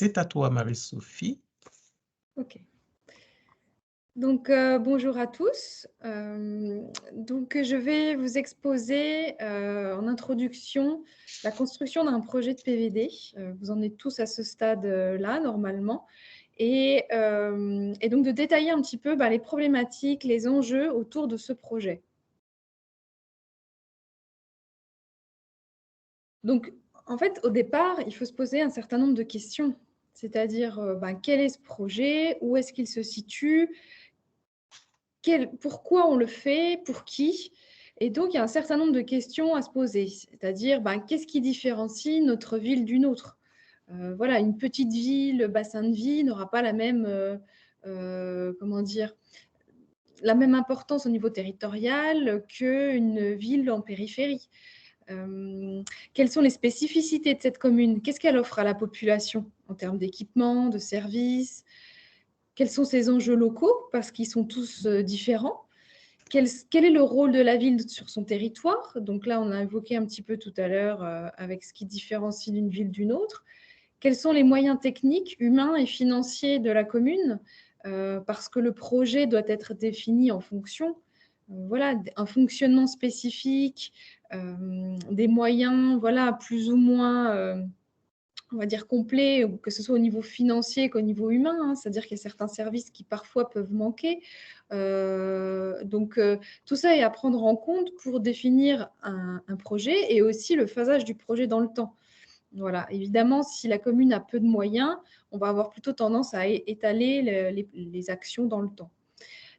C'est à toi, Marie-Sophie. OK. Donc, bonjour à tous. Je vais vous exposer, en introduction, la construction d'un projet de PVD. Vous en êtes tous à ce stade, là, normalement et donc de détailler un petit peu, les problématiques, les enjeux autour de ce projet. Donc, en fait, au départ, il faut se poser un certain nombre de questions. C'est-à-dire, quel est ce projet? Où est-ce qu'il se situe? Pourquoi on le fait? Pour qui? Et donc, il y a un certain nombre de questions à se poser. C'est-à-dire, qu'est-ce qui différencie notre ville d'une autre? Voilà, une petite ville, bassin de vie n'aura pas la même, comment dire? La même importance au niveau territorial qu'une ville en périphérie. Quelles sont les spécificités de cette commune? Qu'est-ce qu'elle offre à la population en termes d'équipements, de services? Quels sont ses enjeux locaux? Parce qu'ils sont tous, différents. Quel est le rôle de la ville sur son territoire? Donc là, on a évoqué un petit peu tout à l'heure, avec ce qui différencie d'une ville d'une autre. Quels sont les moyens techniques, humains et financiers de la commune? Parce que le projet doit être défini en fonction, voilà, un fonctionnement spécifique, des moyens, voilà, plus ou moins, on va dire complets, que ce soit au niveau financier qu'au niveau humain, hein. C'est-à-dire qu'il y a certains services qui parfois peuvent manquer. Tout ça est à prendre en compte pour définir un projet et aussi le phasage du projet dans le temps. Voilà, évidemment, si la commune a peu de moyens, on va avoir plutôt tendance à étaler les actions dans le temps.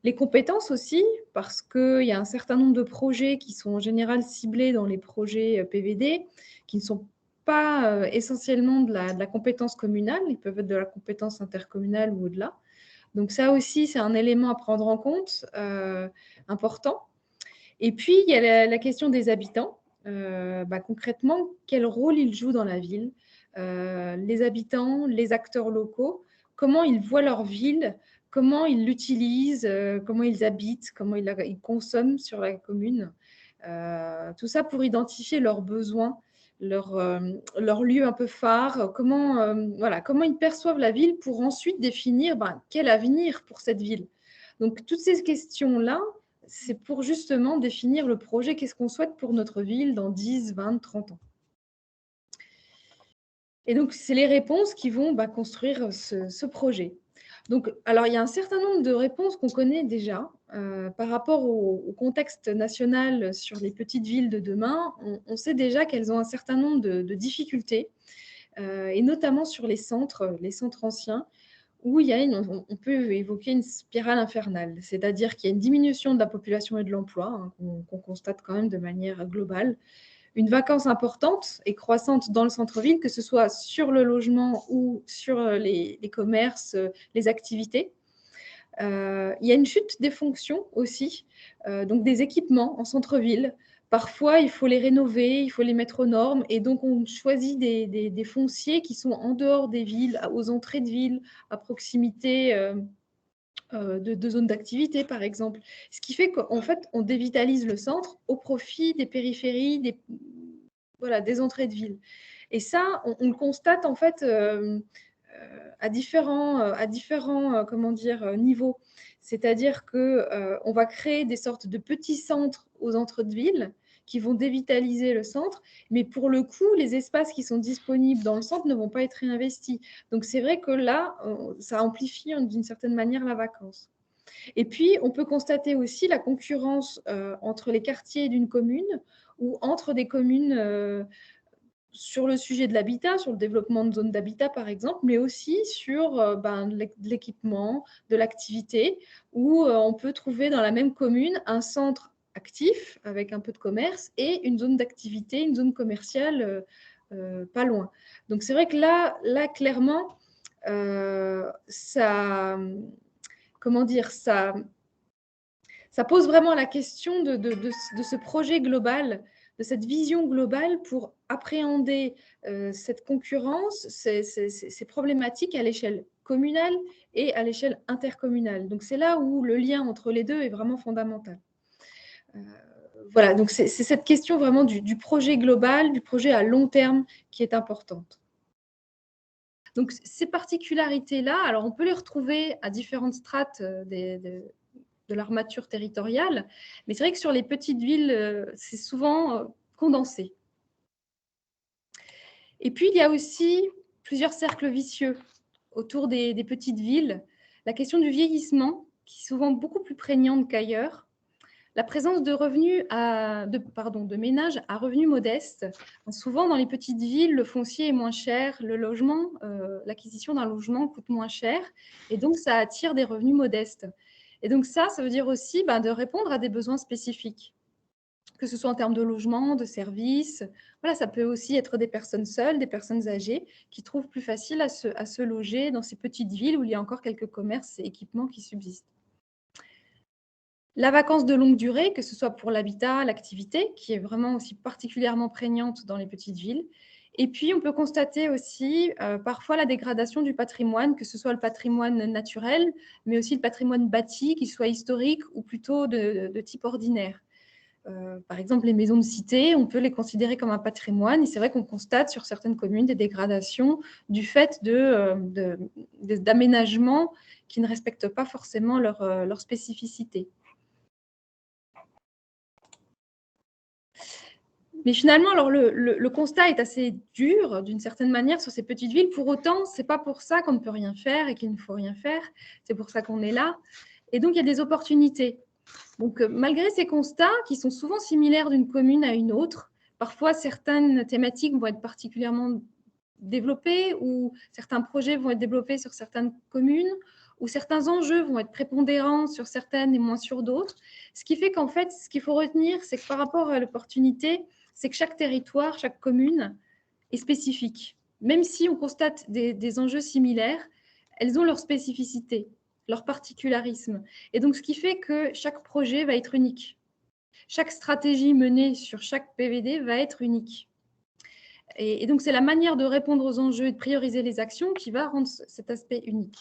Les compétences aussi, parce qu'il y a un certain nombre de projets qui sont en général ciblés dans les projets PVD, qui ne sont pas essentiellement de la compétence communale, ils peuvent être de la compétence intercommunale ou au-delà. Donc ça aussi, c'est un élément à prendre en compte, important. Et puis, il y a la question des habitants. Concrètement, quel rôle ils jouent dans la ville? Les habitants, les acteurs locaux, comment ils voient leur ville, comment ils l'utilisent, comment ils habitent, comment ils consomment sur la commune. Tout ça pour identifier leurs besoins, leur lieu un peu phare, comment ils perçoivent la ville pour ensuite définir quel avenir pour cette ville. Donc, toutes ces questions-là, c'est pour justement définir le projet, qu'est-ce qu'on souhaite pour notre ville dans 10, 20, 30 ans. Et donc, c'est les réponses qui vont construire ce projet. Donc, alors, il y a un certain nombre de réponses qu'on connaît déjà par rapport au contexte national sur les petites villes de demain. On sait déjà qu'elles ont un certain nombre de difficultés, et notamment sur les centres anciens, où il y a on peut évoquer une spirale infernale, c'est-à-dire qu'il y a une diminution de la population et de l'emploi, hein, qu'on constate quand même de manière globale, une vacance importante et croissante dans le centre-ville, que ce soit sur le logement ou sur les commerces, les activités. Il y a une chute des fonctions aussi, donc des équipements en centre-ville. Parfois, il faut les rénover, il faut les mettre aux normes, et donc on choisit des fonciers qui sont en dehors des villes, aux entrées de villes, à proximité de zones d'activité, par exemple. Ce qui fait qu'en fait, on dévitalise le centre au profit des périphéries, des entrées de ville. Et ça, on le constate en fait à différents niveaux. C'est-à-dire qu'on va créer des sortes de petits centres aux entrées de ville qui vont dévitaliser le centre, mais pour le coup, les espaces qui sont disponibles dans le centre ne vont pas être réinvestis. Donc c'est vrai que là, ça amplifie d'une certaine manière la vacance. Et puis, on peut constater aussi la concurrence entre les quartiers d'une commune ou entre des communes sur le sujet de l'habitat, sur le développement de zones d'habitat par exemple, mais aussi sur de l'équipement, de l'activité, où on peut trouver dans la même commune un centre actif avec un peu de commerce et une zone d'activité, une zone commerciale pas loin. Donc c'est vrai que là clairement, ça, comment dire, ça pose vraiment la question de ce projet global, de cette vision globale pour appréhender cette concurrence, ces problématiques à l'échelle communale et à l'échelle intercommunale. Donc c'est là où le lien entre les deux est vraiment fondamental. Euh, voilà, donc c'est cette question vraiment du projet global, du projet à long terme qui est importante. Donc, ces particularités-là, alors on peut les retrouver à différentes strates de l'armature territoriale, mais c'est vrai que sur les petites villes, c'est souvent condensé. Et puis, il y a aussi plusieurs cercles vicieux autour des petites villes. La question du vieillissement, qui est souvent beaucoup plus prégnante qu'ailleurs. La présence de ménages à revenus modestes. Souvent, dans les petites villes, le foncier est moins cher, l'acquisition d'un logement coûte moins cher, et donc ça attire des revenus modestes. Et donc ça veut dire aussi de répondre à des besoins spécifiques, que ce soit en termes de logement, de services. Voilà, ça peut aussi être des personnes seules, des personnes âgées, qui trouvent plus facile à se loger dans ces petites villes où il y a encore quelques commerces et équipements qui subsistent. La vacance de longue durée, que ce soit pour l'habitat, l'activité, qui est vraiment aussi particulièrement prégnante dans les petites villes. Et puis, on peut constater aussi parfois la dégradation du patrimoine, que ce soit le patrimoine naturel, mais aussi le patrimoine bâti, qu'il soit historique ou plutôt de type ordinaire. Par exemple, les maisons de cité, on peut les considérer comme un patrimoine. Et c'est vrai qu'on constate sur certaines communes des dégradations du fait d'aménagements qui ne respectent pas forcément leur spécificité. Mais finalement, alors le constat est assez dur, d'une certaine manière, sur ces petites villes. Pour autant, ce n'est pas pour ça qu'on ne peut rien faire et qu'il ne faut rien faire. C'est pour ça qu'on est là. Et donc, il y a des opportunités. Donc, malgré ces constats, qui sont souvent similaires d'une commune à une autre, parfois certaines thématiques vont être particulièrement développées ou certains projets vont être développés sur certaines communes ou certains enjeux vont être prépondérants sur certaines et moins sur d'autres. Ce qui fait qu'en fait, ce qu'il faut retenir, c'est que par rapport à l'opportunité, c'est que chaque territoire, chaque commune est spécifique. Même si on constate des enjeux similaires, elles ont leur spécificité, leur particularisme. Et donc, ce qui fait que chaque projet va être unique. Chaque stratégie menée sur chaque PVD va être unique. Et donc, c'est la manière de répondre aux enjeux et de prioriser les actions qui va rendre cet aspect unique.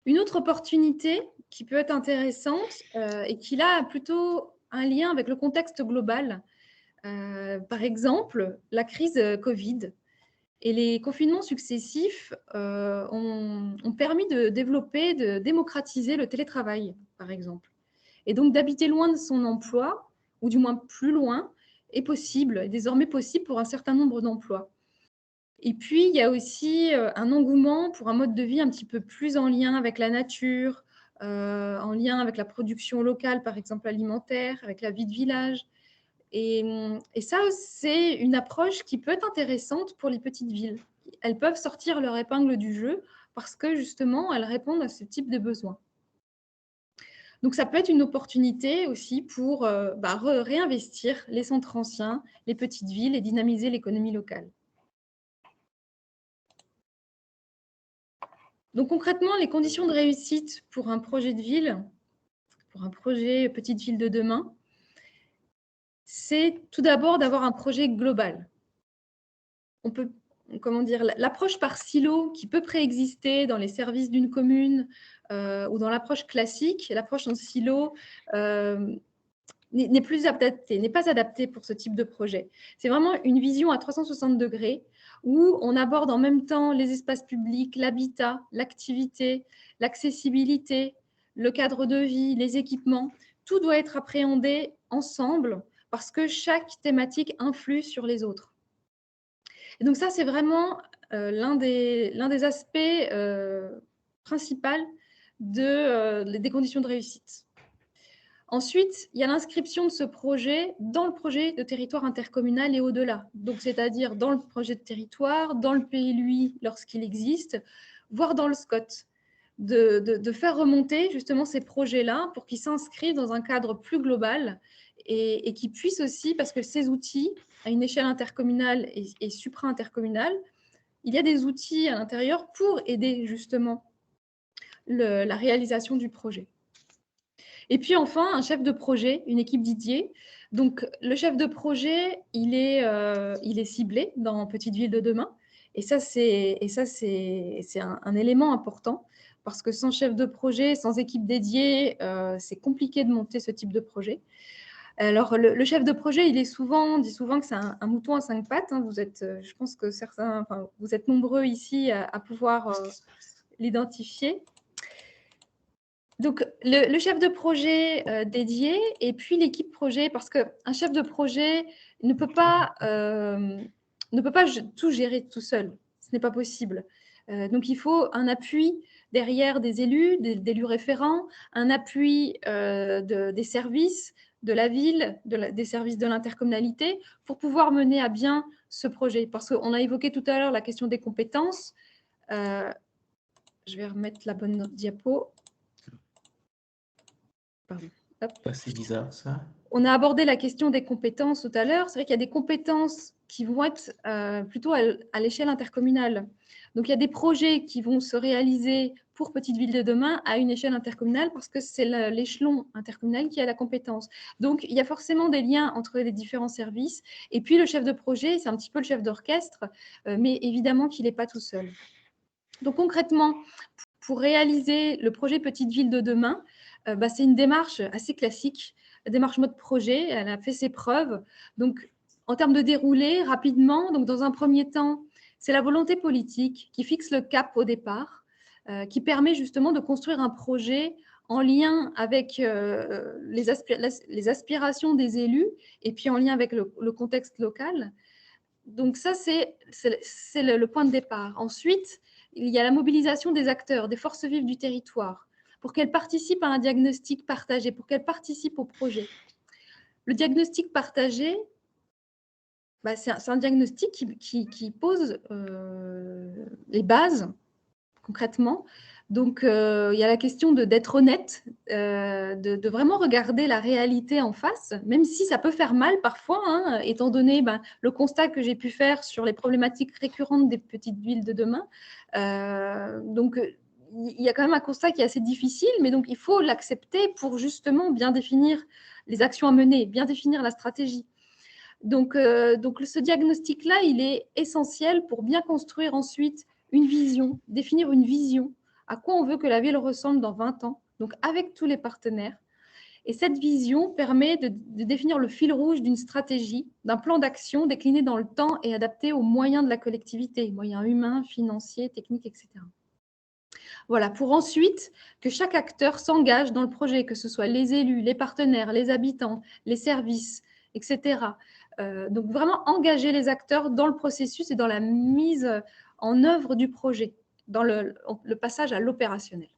Une autre opportunité qui peut être intéressante et qui là a plutôt un lien avec le contexte global, par exemple la crise Covid et les confinements successifs ont permis de développer, de démocratiser le télétravail, par exemple. Et donc d'habiter loin de son emploi, ou du moins plus loin, est possible, est désormais possible pour un certain nombre d'emplois. Et puis, il y a aussi un engouement pour un mode de vie un petit peu plus en lien avec la nature, en lien avec la production locale, par exemple alimentaire, avec la vie de village. Et ça, c'est une approche qui peut être intéressante pour les petites villes. Elles peuvent sortir leur épingle du jeu parce que justement, elles répondent à ce type de besoins. Donc, ça peut être une opportunité aussi pour réinvestir les centres anciens, les petites villes et dynamiser l'économie locale. Donc concrètement, les conditions de réussite pour un projet de ville, pour un projet petite ville de demain, c'est tout d'abord d'avoir un projet global. On peut, l'approche par silo qui peut préexister dans les services d'une commune ou dans l'approche classique, l'approche en silo n'est pas adaptée pour ce type de projet. C'est vraiment une vision à 360 degrés où on aborde en même temps les espaces publics, l'habitat, l'activité, l'accessibilité, le cadre de vie, les équipements. Tout doit être appréhendé ensemble parce que chaque thématique influe sur les autres. Et donc ça, c'est vraiment l'un des aspects principaux des conditions de réussite. Ensuite, il y a l'inscription de ce projet dans le projet de territoire intercommunal et au-delà. Donc, c'est-à-dire dans le projet de territoire, dans le PLUI lorsqu'il existe, voire dans le SCOT. De faire remonter justement ces projets-là pour qu'ils s'inscrivent dans un cadre plus global et qu'ils puissent aussi, parce que ces outils, à une échelle intercommunale et supra-intercommunale, il y a des outils à l'intérieur pour aider justement la réalisation du projet. Et puis enfin, un chef de projet, une équipe dédiée. Donc, le chef de projet, il est ciblé dans Petite Ville de demain. Et ça, c'est un élément important parce que sans chef de projet, sans équipe dédiée, c'est compliqué de monter ce type de projet. Alors, le chef de projet, on dit souvent que c'est un mouton à 5 pattes. Hein. Je pense que vous êtes nombreux ici à pouvoir l'identifier. Donc, le chef de projet dédié et puis l'équipe projet, parce qu'un chef de projet ne peut pas tout gérer tout seul. Ce n'est pas possible. Donc, il faut un appui derrière des élus référents, un appui des services de la ville, des services de l'intercommunalité, pour pouvoir mener à bien ce projet. Parce qu'on a évoqué tout à l'heure la question des compétences. Je vais remettre la bonne diapo. Pardon. C'est bizarre, ça. On a abordé la question des compétences tout à l'heure. C'est vrai qu'il y a des compétences qui vont être plutôt à l'échelle intercommunale. Donc, il y a des projets qui vont se réaliser pour Petite Ville de demain à une échelle intercommunale parce que c'est l'échelon intercommunal qui a la compétence. Donc, il y a forcément des liens entre les différents services. Et puis, le chef de projet, c'est un petit peu le chef d'orchestre, mais évidemment qu'il n'est pas tout seul. Donc, concrètement, pour réaliser le projet Petite Ville de demain, c'est une démarche assez classique, la démarche mode projet. Elle a fait ses preuves. Donc, en termes de déroulé, rapidement, donc dans un premier temps, c'est la volonté politique qui fixe le cap au départ, qui permet justement de construire un projet en lien avec les aspirations des élus et puis en lien avec le contexte local. Donc ça, c'est le point de départ. Ensuite, il y a la mobilisation des acteurs, des forces vives du territoire, pour qu'elles participent à un diagnostic partagé, pour qu'elles participent au projet. Le diagnostic partagé, c'est un diagnostic qui pose les bases, concrètement. Donc, il y a la question d'être honnête, de vraiment regarder la réalité en face, même si ça peut faire mal parfois, hein, étant donné le constat que j'ai pu faire sur les problématiques récurrentes des petites villes de demain. Donc, il y a quand même un constat qui est assez difficile, mais donc il faut l'accepter pour justement bien définir les actions à mener, bien définir la stratégie. Donc ce diagnostic-là, il est essentiel pour bien construire ensuite une vision, définir une vision, à quoi on veut que la ville ressemble dans 20 ans, donc avec tous les partenaires. Et cette vision permet de définir le fil rouge d'une stratégie, d'un plan d'action décliné dans le temps et adapté aux moyens de la collectivité, moyens humains, financiers, techniques, etc. Voilà, pour ensuite que chaque acteur s'engage dans le projet, que ce soit les élus, les partenaires, les habitants, les services, etc. Donc vraiment engager les acteurs dans le processus et dans la mise en œuvre du projet, dans le passage à l'opérationnel.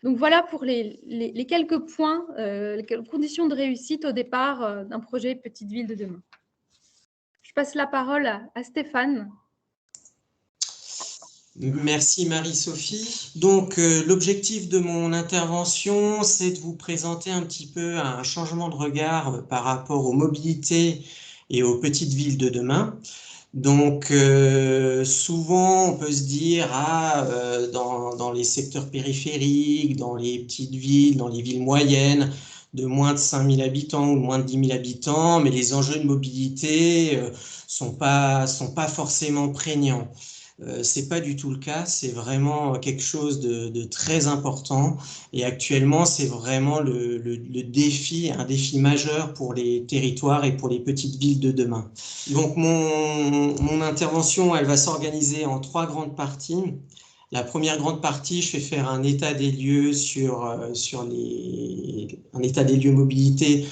Donc voilà pour les quelques points, les quelques conditions de réussite au départ d'un projet Petite Ville de demain. Je passe la parole à Stéphane. Merci Marie-Sophie. Donc l'objectif de mon intervention, c'est de vous présenter un petit peu un changement de regard par rapport aux mobilités et aux petites villes de demain. Donc souvent on peut se dire dans les secteurs périphériques, dans les petites villes, dans les villes moyennes de moins de 5000 habitants ou de moins de 10 000 habitants, mais les enjeux de mobilité sont pas forcément prégnants. C'est pas du tout le cas, c'est vraiment quelque chose de très important et actuellement c'est vraiment le défi, un défi majeur pour les territoires et pour les petites villes de demain. Donc mon intervention, elle va s'organiser en 3 grandes parties. La première grande partie, je vais faire un état des lieux un état des lieux mobilité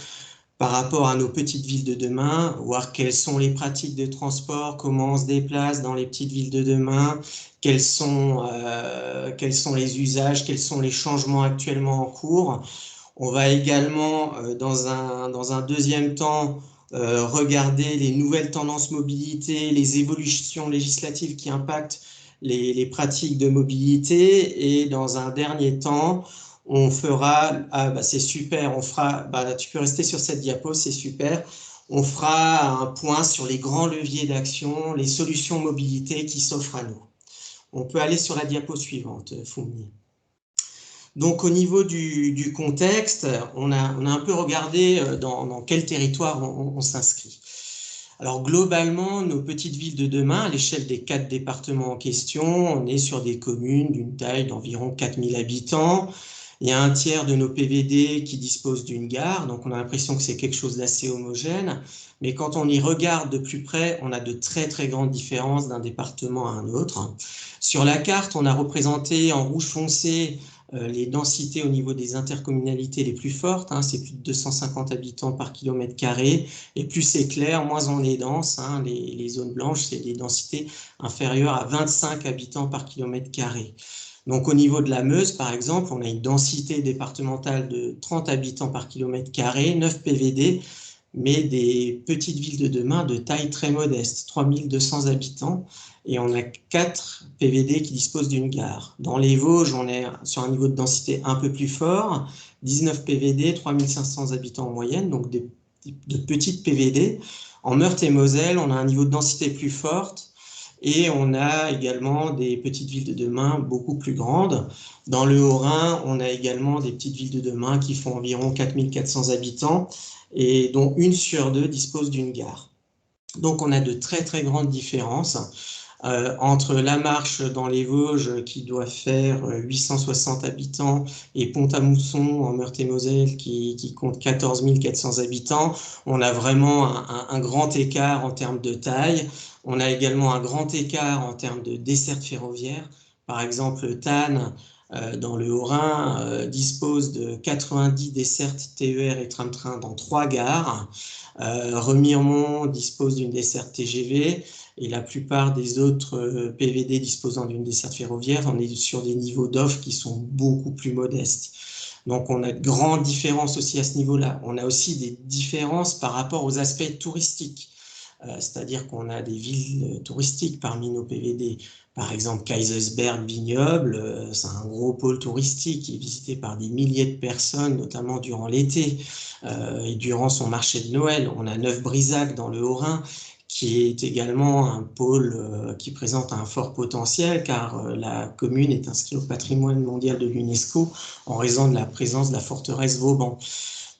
par rapport à nos petites villes de demain, voir quelles sont les pratiques de transport, comment on se déplace dans les petites villes de demain, quels sont les usages, quels sont les changements actuellement en cours. On va également, dans un deuxième temps, regarder les nouvelles tendances mobilité, les évolutions législatives qui impactent les pratiques de mobilité. Et dans un dernier temps, on fera, c'est super, tu peux rester sur cette diapo, c'est super. On fera un point sur les grands leviers d'action, les solutions mobilité qui s'offrent à nous. On peut aller sur la diapo suivante, Foumi. Donc au niveau du contexte, on a un peu regardé dans quel territoire on s'inscrit. Alors globalement, nos petites villes de demain, à l'échelle des 4 départements en question, on est sur des communes d'une taille d'environ 4000 habitants. Il y a un tiers de nos PVD qui disposent d'une gare, donc on a l'impression que c'est quelque chose d'assez homogène. Mais quand on y regarde de plus près, on a de très très grandes différences d'un département à un autre. Sur la carte, on a représenté en rouge foncé les densités au niveau des intercommunalités les plus fortes, c'est plus de 250 habitants par kilomètre carré, et plus c'est clair, moins on est dense. Les zones blanches, c'est des densités inférieures à 25 habitants par kilomètre carré. Donc au niveau de la Meuse, par exemple, on a une densité départementale de 30 habitants par kilomètre carré, 9 PVD, mais des petites villes de demain de taille très modeste, 3200 habitants, et on a 4 PVD qui disposent d'une gare. Dans les Vosges, on est sur un niveau de densité un peu plus fort, 19 PVD, 3500 habitants en moyenne, donc de petites PVD. En Meurthe-et-Moselle, on a un niveau de densité plus forte, et on a également des petites villes de demain beaucoup plus grandes. Dans le Haut-Rhin, on a également des petites villes de demain qui font environ 4400 habitants, et dont 1 sur 2 dispose d'une gare. Donc on a de très très grandes différences entre La Marche dans les Vosges qui doit faire 860 habitants et Pont-à-Mousson en Meurthe-et-Moselle qui compte 14 400 habitants. On a vraiment un grand écart en termes de taille. On a également un grand écart en termes de desserte ferroviaire. Par exemple, Thann, dans le Haut-Rhin, dispose de 90 dessertes TER et tram-train dans 3 gares. Remiremont dispose d'une desserte TGV et la plupart des autres PVD disposant d'une desserte ferroviaire, on est sur des niveaux d'offres qui sont beaucoup plus modestes. Donc on a de grandes différences aussi à ce niveau-là. On a aussi des différences par rapport aux aspects touristiques. C'est-à-dire qu'on a des villes touristiques parmi nos PVD. Par exemple, Kaysersberg Vignoble, c'est un gros pôle touristique qui est visité par des milliers de personnes, notamment durant l'été et durant son marché de Noël. On a Neuf-Brisach dans le Haut-Rhin, qui est également un pôle qui présente un fort potentiel, car la commune est inscrite au patrimoine mondial de l'UNESCO en raison de la présence de la forteresse Vauban.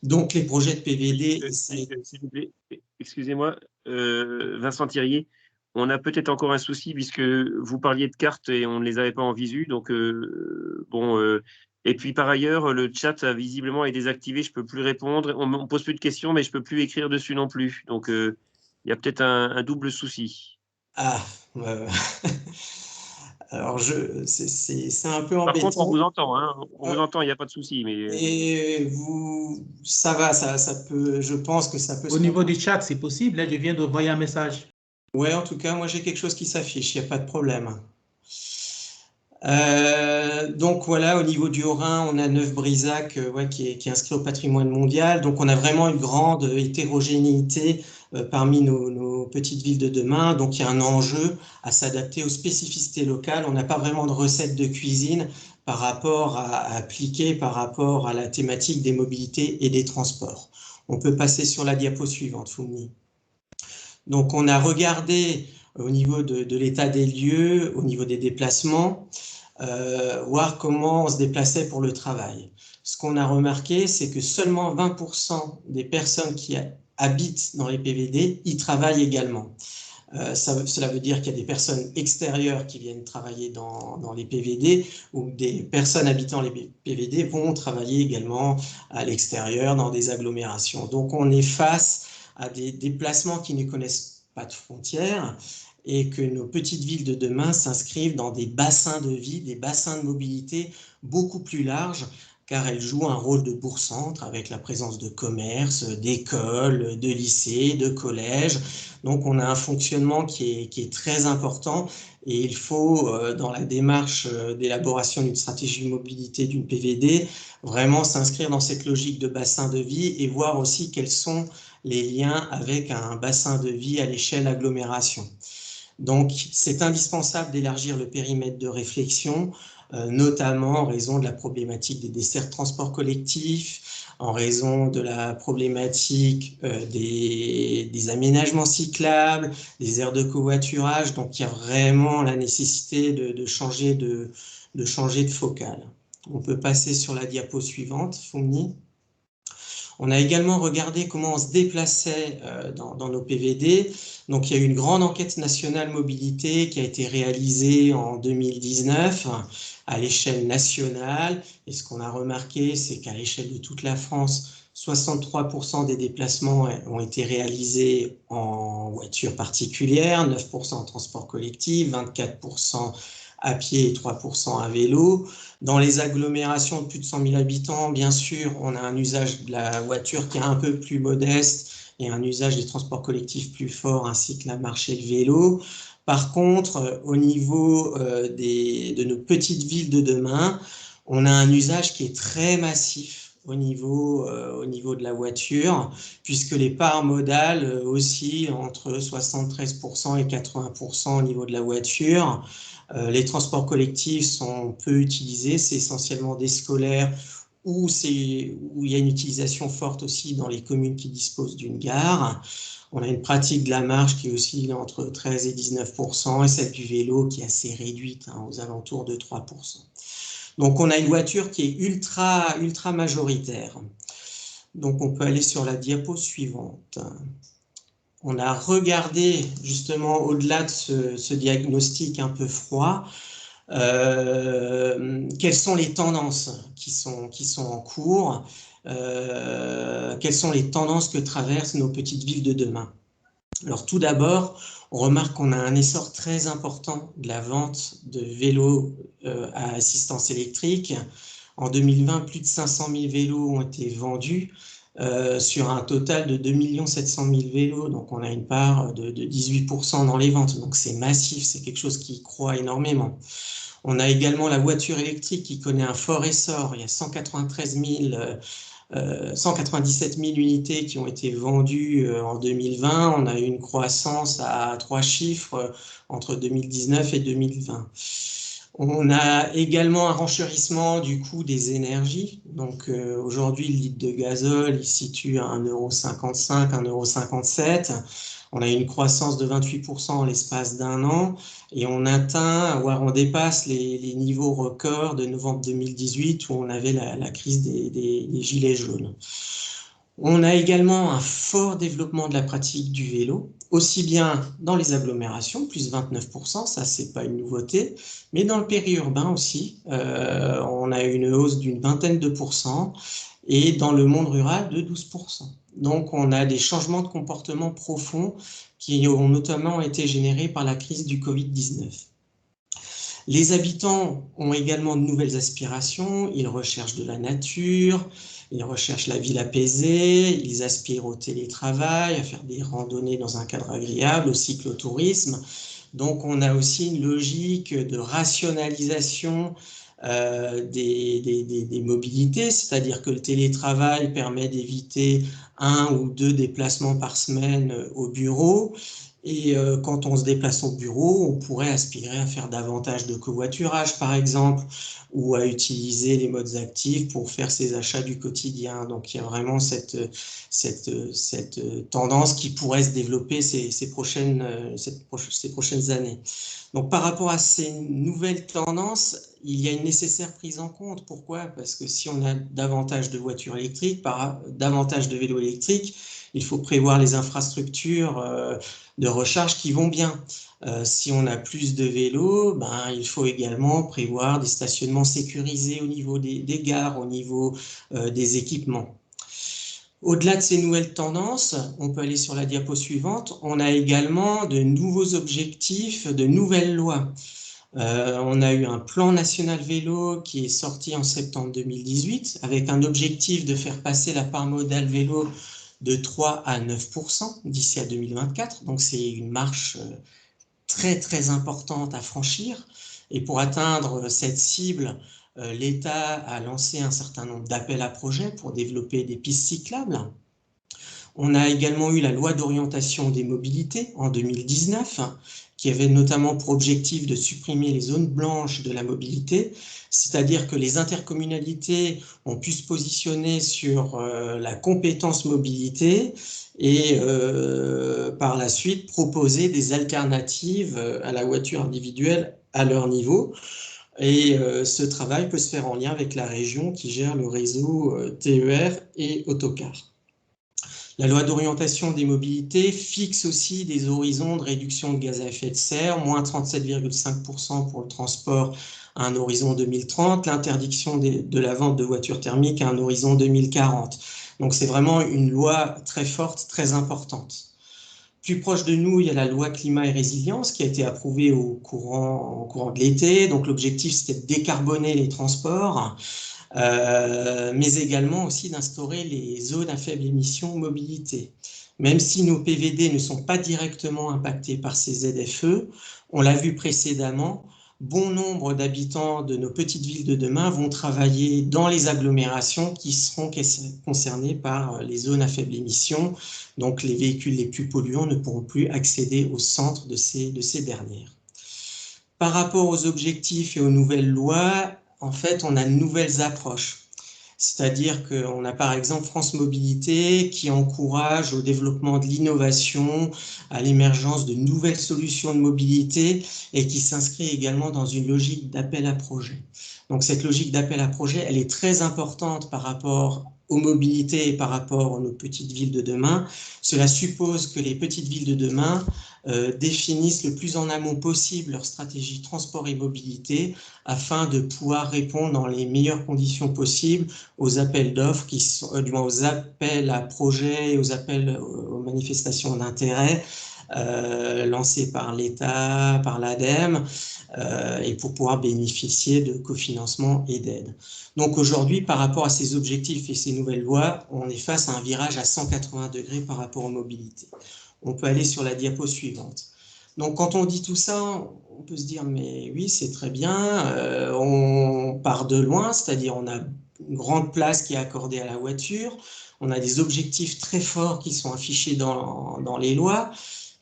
Donc les projets de PVD... S'il vous plaît, excusez-moi, Vincent Thirier, on a peut-être encore un souci puisque vous parliez de cartes et on ne les avait pas en visu. Donc, et puis par ailleurs, le chat visiblement est désactivé, je ne peux plus répondre. On ne pose plus de questions, mais je ne peux plus écrire dessus non plus. Donc, il y a peut-être un double souci. Ah, alors c'est un peu embêtant. Par contre, on vous entend, on vous entend, il n'y a pas de souci. Mais... Et ça va, ça peut, je pense que ça peut. Au niveau du chat, c'est possible, je viens d'envoyer un message. Ouais, en tout cas, moi j'ai quelque chose qui s'affiche, il n'y a pas de problème. Donc voilà, au niveau du Haut-Rhin, on a Neuf-Brisach qui est inscrit au patrimoine mondial. Donc on a vraiment une grande hétérogénéité parmi nos petites villes de demain. Donc il y a un enjeu à s'adapter aux spécificités locales. On n'a pas vraiment de recette de cuisine par rapport à appliquer par rapport à la thématique des mobilités et des transports. On peut passer sur la diapo suivante, Foumni. Donc on a regardé au niveau de l'état des lieux, au niveau des déplacements, voir comment on se déplaçait pour le travail. Ce qu'on a remarqué, c'est que seulement 20% des personnes qui habitent dans les PVD y travaillent également. Cela veut dire qu'il y a des personnes extérieures qui viennent travailler dans les PVD ou des personnes habitant les PVD vont travailler également à l'extérieur dans des agglomérations. Donc on est face à des déplacements qui ne connaissent pas de frontières et que nos petites villes de demain s'inscrivent dans des bassins de vie, des bassins de mobilité beaucoup plus larges, car elles jouent un rôle de bourg-centre avec la présence de commerces, d'écoles, de lycées, de collèges. Donc on a un fonctionnement qui est très important et il faut, dans la démarche d'élaboration d'une stratégie de mobilité d'une PVD, vraiment s'inscrire dans cette logique de bassin de vie et voir aussi quels sont les liens avec un bassin de vie à l'échelle agglomération. Donc, c'est indispensable d'élargir le périmètre de réflexion, notamment en raison de la problématique des dessertes transport collectif, en raison de la problématique des aménagements cyclables, des aires de covoiturage. Donc, il y a vraiment la nécessité de changer de focale. On peut passer sur la diapo suivante, Foumni. On a également regardé comment on se déplaçait dans nos PVD. Donc, il y a eu une grande enquête nationale mobilité qui a été réalisée en 2019 à l'échelle nationale. Et ce qu'on a remarqué, c'est qu'à l'échelle de toute la France, 63% des déplacements ont été réalisés en voiture particulière, 9% en transport collectif, 24% à pied et 3% à vélo. Dans les agglomérations de plus de 100 000 habitants, bien sûr, on a un usage de la voiture qui est un peu plus modeste et un usage des transports collectifs plus fort, ainsi que la marche et le vélo. Par contre, au niveau de nos petites villes de demain, on a un usage qui est très massif au niveau de la voiture, puisque les parts modales oscillent entre 73% et 80% au niveau de la voiture. Les transports collectifs sont peu utilisés, c'est essentiellement des scolaires où il y a une utilisation forte aussi dans les communes qui disposent d'une gare. On a une pratique de la marche qui oscille entre 13 et 19% et celle du vélo qui est assez réduite, aux alentours de 3%. Donc, on a une voiture qui est ultra majoritaire. Donc, on peut aller sur la diapo suivante. On a regardé justement au-delà de ce diagnostic un peu froid, quelles sont les tendances qui sont en cours, quelles sont les tendances que traversent nos petites villes de demain. Alors tout d'abord, on remarque qu'on a un essor très important de la vente de vélos à assistance électrique. En 2020, plus de 500 000 vélos ont été vendus sur un total de 2 700 000 vélos. Donc on a une part de 18% dans les ventes. Donc c'est massif, c'est quelque chose qui croît énormément. On a également la voiture électrique qui connaît un fort essor. Il y a 197 000 unités qui ont été vendues en 2020. On a eu une croissance à 3 chiffres entre 2019 et 2020. On a également un renchérissement du coût des énergies. Donc aujourd'hui, le litre de gazole, il se situe à 1,55 €, 1,57 €. On a une croissance de 28% en l'espace d'un an et on dépasse les niveaux records de novembre 2018 où on avait la crise des gilets jaunes. On a également un fort développement de la pratique du vélo, aussi bien dans les agglomérations, plus 29%, ça c'est pas une nouveauté, mais dans le périurbain aussi, on a une hausse d'une vingtaine de pourcents et dans le monde rural de 12%. Donc on a des changements de comportement profonds qui ont notamment été générés par la crise du Covid-19. Les habitants ont également de nouvelles aspirations, ils recherchent de la nature, ils recherchent la ville apaisée, ils aspirent au télétravail, à faire des randonnées dans un cadre agréable, au cyclotourisme. Donc on a aussi une logique de rationalisation des mobilités, c'est-à-dire que le télétravail permet d'éviter 1 ou 2 déplacements par semaine au bureau. Et quand on se déplace au bureau, on pourrait aspirer à faire davantage de covoiturage, par exemple, ou à utiliser les modes actifs pour faire ses achats du quotidien. Donc, il y a vraiment cette tendance qui pourrait se développer ces prochaines années. Donc, par rapport à ces nouvelles tendances, il y a une nécessaire prise en compte. Pourquoi? Parce que si on a davantage de voitures électriques, davantage de vélos électriques, il faut prévoir les infrastructures de recharge qui vont bien. Si on a plus de vélos, il faut également prévoir des stationnements sécurisés au niveau des gares, au niveau des équipements. Au-delà de ces nouvelles tendances, on peut aller sur la diapo suivante, on a également de nouveaux objectifs, de nouvelles lois. On a eu un plan national vélo qui est sorti en septembre 2018 avec un objectif de faire passer la part modale vélo de 3 à 9% d'ici à 2024. Donc, c'est une marche très, très importante à franchir. Et pour atteindre cette cible, l'État a lancé un certain nombre d'appels à projets pour développer des pistes cyclables. On a également eu la loi d'orientation des mobilités en 2019, qui avait notamment pour objectif de supprimer les zones blanches de la mobilité, c'est-à-dire que les intercommunalités ont pu se positionner sur la compétence mobilité et par la suite proposer des alternatives à la voiture individuelle à leur niveau. Et ce travail peut se faire en lien avec la région qui gère le réseau TER et autocar. La loi d'orientation des mobilités fixe aussi des horizons de réduction de gaz à effet de serre, moins 37,5% pour le transport à un horizon 2030, l'interdiction de la vente de voitures thermiques à un horizon 2040. Donc c'est vraiment une loi très forte, très importante. Plus proche de nous, il y a la loi climat et résilience qui a été approuvée au courant de l'été. Donc l'objectif, c'était de décarboner les transports, mais également aussi d'instaurer les zones à faible émission mobilité. Même si nos PVD ne sont pas directement impactés par ces ZFE, on l'a vu précédemment, bon nombre d'habitants de nos petites villes de demain vont travailler dans les agglomérations qui seront concernées par les zones à faible émission. Donc, les véhicules les plus polluants ne pourront plus accéder au centre de ces dernières. Par rapport aux objectifs et aux nouvelles lois, en fait, on a de nouvelles approches. C'est-à-dire qu'on a par exemple France Mobilité qui encourage au développement de l'innovation, à l'émergence de nouvelles solutions de mobilité et qui s'inscrit également dans une logique d'appel à projet. Donc cette logique d'appel à projet, elle est très importante par rapport aux mobilités et par rapport à nos petites villes de demain. Cela suppose que les petites villes de demain définissent le plus en amont possible leur stratégie transport et mobilité afin de pouvoir répondre dans les meilleures conditions possibles aux appels d'offres, du moins aux appels à projets, aux appels aux manifestations d'intérêt lancés par l'État, par l'ADEME, et pour pouvoir bénéficier de cofinancement et d'aide. Donc aujourd'hui, par rapport à ces objectifs et ces nouvelles lois, on est face à un virage à 180 degrés par rapport aux mobilités. On peut aller sur la diapo suivante. Donc quand on dit tout ça, on peut se dire mais oui, c'est très bien, on part de loin, c'est-à-dire on a une grande place qui est accordée à la voiture, on a des objectifs très forts qui sont affichés dans les lois.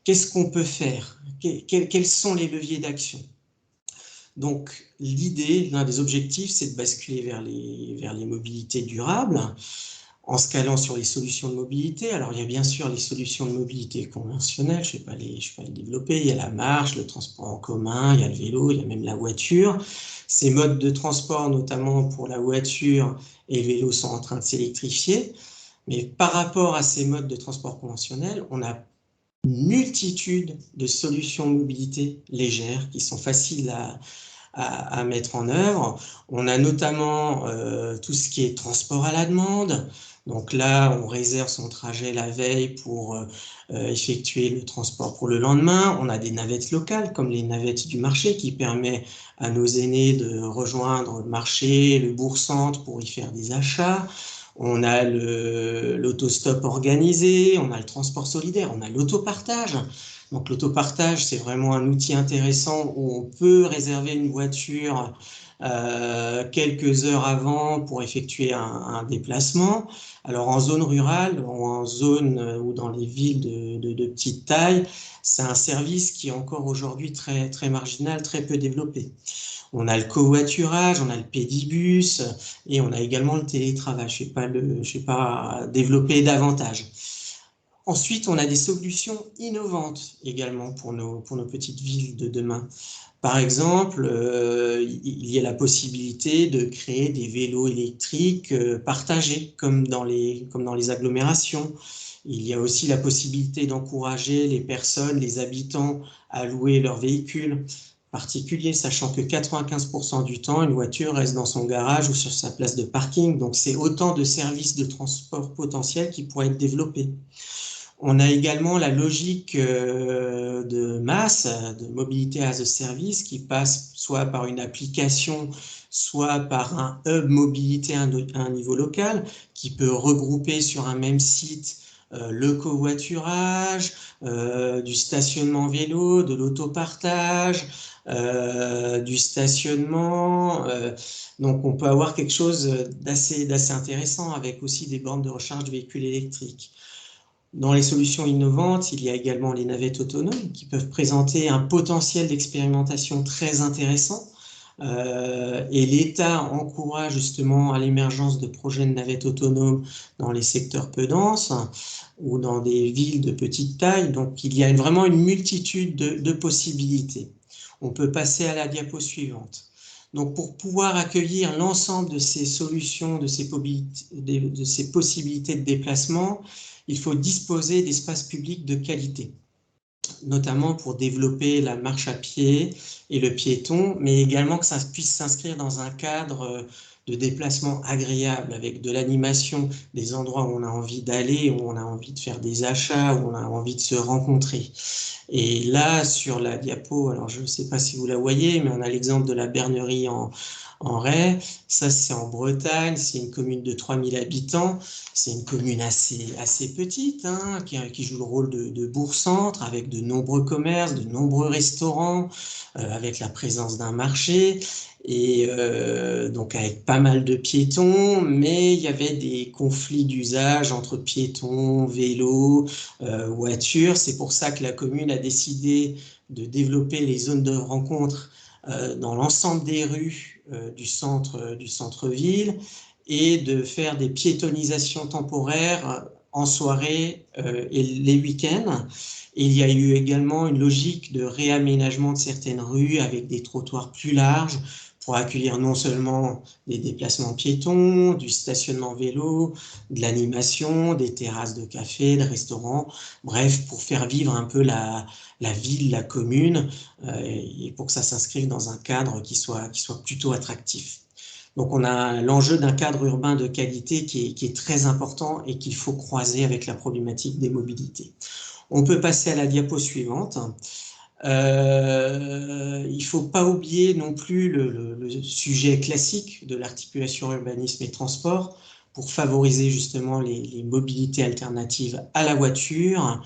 Qu'est-ce qu'on peut faire? Quels sont les leviers d'action? Donc l'idée, l'un des objectifs, c'est de basculer vers les mobilités durables, en se calant sur les solutions de mobilité. Alors, il y a bien sûr les solutions de mobilité conventionnelles, je ne vais pas les développer. Il y a la marche, le transport en commun, il y a le vélo, il y a même la voiture. Ces modes de transport, notamment pour la voiture et le vélo, sont en train de s'électrifier. Mais par rapport à ces modes de transport conventionnels, on a une multitude de solutions de mobilité légères qui sont faciles à mettre en œuvre. On a notamment tout ce qui est transport à la demande. Donc là, on réserve son trajet la veille pour effectuer le transport pour le lendemain. On a des navettes locales, comme les navettes du marché, qui permettent à nos aînés de rejoindre le marché, le bourg-centre pour y faire des achats. On a l'autostop organisé, on a le transport solidaire, on a l'autopartage. Donc l'autopartage, c'est vraiment un outil intéressant où on peut réserver une voiture quelques heures avant pour effectuer un déplacement. Alors en zone rurale ou en zone ou dans les villes de petite taille, c'est un service qui est encore aujourd'hui très, très marginal, très peu développé. On a le covoiturage, on a le pédibus et on a également le télétravail. Je ne vais pas développer davantage. Ensuite, on a des solutions innovantes également pour nos petites villes de demain. Par exemple, il y a la possibilité de créer des vélos électriques partagés, comme dans les agglomérations. Il y a aussi la possibilité d'encourager les personnes, les habitants à louer leurs véhicules particuliers, sachant que 95% du temps, une voiture reste dans son garage ou sur sa place de parking. Donc, c'est autant de services de transport potentiels qui pourraient être développés. On a également la logique de masse, de mobilité as a service, qui passe soit par une application, soit par un hub mobilité à un niveau local, qui peut regrouper sur un même site le covoiturage, du stationnement vélo, de l'autopartage, du stationnement. Donc on peut avoir quelque chose d'assez intéressant avec aussi des bornes de recharge de véhicules électriques. Dans les solutions innovantes, il y a également les navettes autonomes qui peuvent présenter un potentiel d'expérimentation très intéressant. Et l'État encourage justement à l'émergence de projets de navettes autonomes dans les secteurs peu denses ou dans des villes de petite taille. Donc, il y a vraiment une multitude de possibilités. On peut passer à la diapo suivante. Donc, pour pouvoir accueillir l'ensemble de ces solutions, de ces possibilités de déplacement, il faut disposer d'espaces publics de qualité, notamment pour développer la marche à pied et le piéton, mais également que ça puisse s'inscrire dans un cadre de déplacement agréable, avec de l'animation, des endroits où on a envie d'aller, où on a envie de faire des achats, où on a envie de se rencontrer. Et là, sur la diapo, alors je ne sais pas si vous la voyez, mais on a l'exemple de la Bernerie en Ray. Ça, c'est en Bretagne, c'est une commune de 3000 habitants. C'est une commune assez petite, hein, qui joue le rôle de bourg-centre, avec de nombreux commerces, de nombreux restaurants, avec la présence d'un marché, et donc avec pas mal de piétons, mais il y avait des conflits d'usage entre piétons, vélos, voitures. C'est pour ça que la commune a décidé de développer les zones de rencontre dans l'ensemble des rues du centre-ville, et de faire des piétonisations temporaires en soirée et les week-ends. Et il y a eu également une logique de réaménagement de certaines rues avec des trottoirs plus larges pour accueillir non seulement des déplacements piétons, du stationnement vélo, de l'animation, des terrasses de café, de restaurants, bref, pour faire vivre un peu la ville, la commune, et pour que ça s'inscrive dans un cadre qui soit plutôt attractif. Donc, on a l'enjeu d'un cadre urbain de qualité qui est très important et qu'il faut croiser avec la problématique des mobilités. On peut passer à la diapo suivante. Il ne faut pas oublier non plus le sujet classique de l'articulation urbanisme et transport pour favoriser justement les mobilités alternatives à la voiture.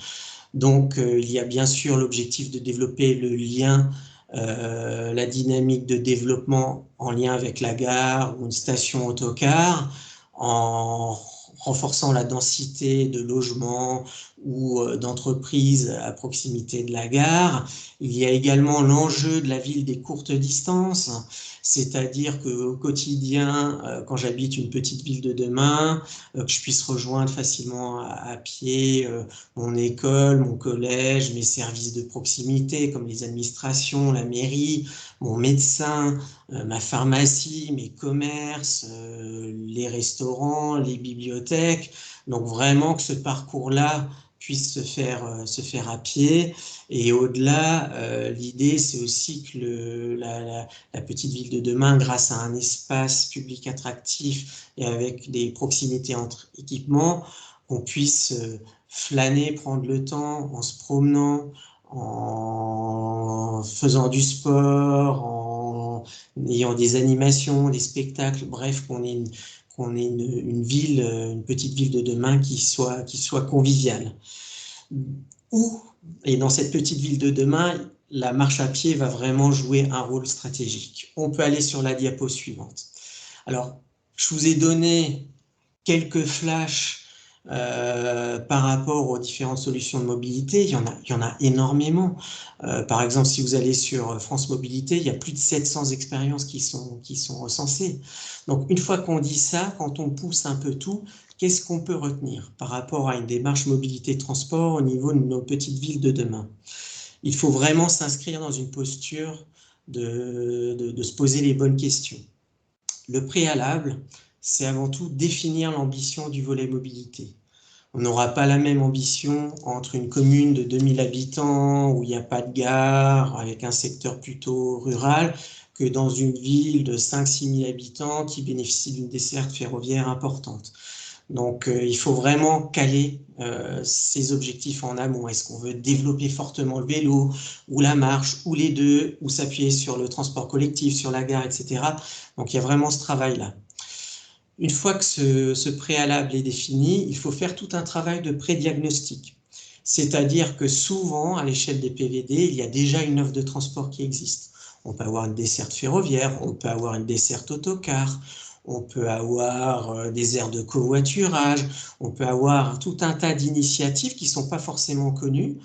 Donc, il y a bien sûr l'objectif de développer le lien, la dynamique de développement en lien avec la gare ou une station autocar, en renforçant la densité de logements ou d'entreprises à proximité de la gare. Il y a également l'enjeu de la ville des courtes distances, c'est-à-dire qu'au quotidien, quand j'habite une petite ville de demain, que je puisse rejoindre facilement à pied mon école, mon collège, mes services de proximité comme les administrations, la mairie, mon médecin, ma pharmacie, mes commerces, les restaurants, les bibliothèques. Donc vraiment que ce parcours-là puisse se faire à pied. Et au-delà, l'idée, c'est aussi que la petite ville de demain, grâce à un espace public attractif et avec des proximités entre équipements, qu'on puisse flâner, prendre le temps en se promenant, en faisant du sport, en ayant des animations, des spectacles, bref, qu'on ait une ville, une petite ville de demain qui soit conviviale. Et dans cette petite ville de demain, la marche à pied va vraiment jouer un rôle stratégique. On peut aller sur la diapo suivante. Alors, je vous ai donné quelques flashs par rapport aux différentes solutions de mobilité. Il y en a énormément. Par exemple, si vous allez sur France Mobilité, il y a plus de 700 expériences qui sont recensées. Donc, une fois qu'on dit ça, quand on pousse un peu tout, qu'est-ce qu'on peut retenir par rapport à une démarche mobilité-transport au niveau de nos petites villes de demain? Il faut vraiment s'inscrire dans une posture de se poser les bonnes questions. Le préalable, c'est avant tout définir l'ambition du volet mobilité. On n'aura pas la même ambition entre une commune de 2000 habitants où il n'y a pas de gare, avec un secteur plutôt rural, que dans une ville de 5-6 000 habitants qui bénéficie d'une desserte ferroviaire importante. Donc, il faut vraiment caler ces objectifs en amont. Est-ce qu'on veut développer fortement le vélo, ou la marche, ou les deux, ou s'appuyer sur le transport collectif, sur la gare, etc. Donc, il y a vraiment ce travail-là. Une fois que ce préalable est défini, il faut faire tout un travail de pré-diagnostic. C'est-à-dire que souvent, à l'échelle des PVD, il y a déjà une offre de transport qui existe. On peut avoir une desserte ferroviaire, on peut avoir une desserte autocar, on peut avoir des aires de covoiturage, on peut avoir tout un tas d'initiatives qui ne sont pas forcément connues.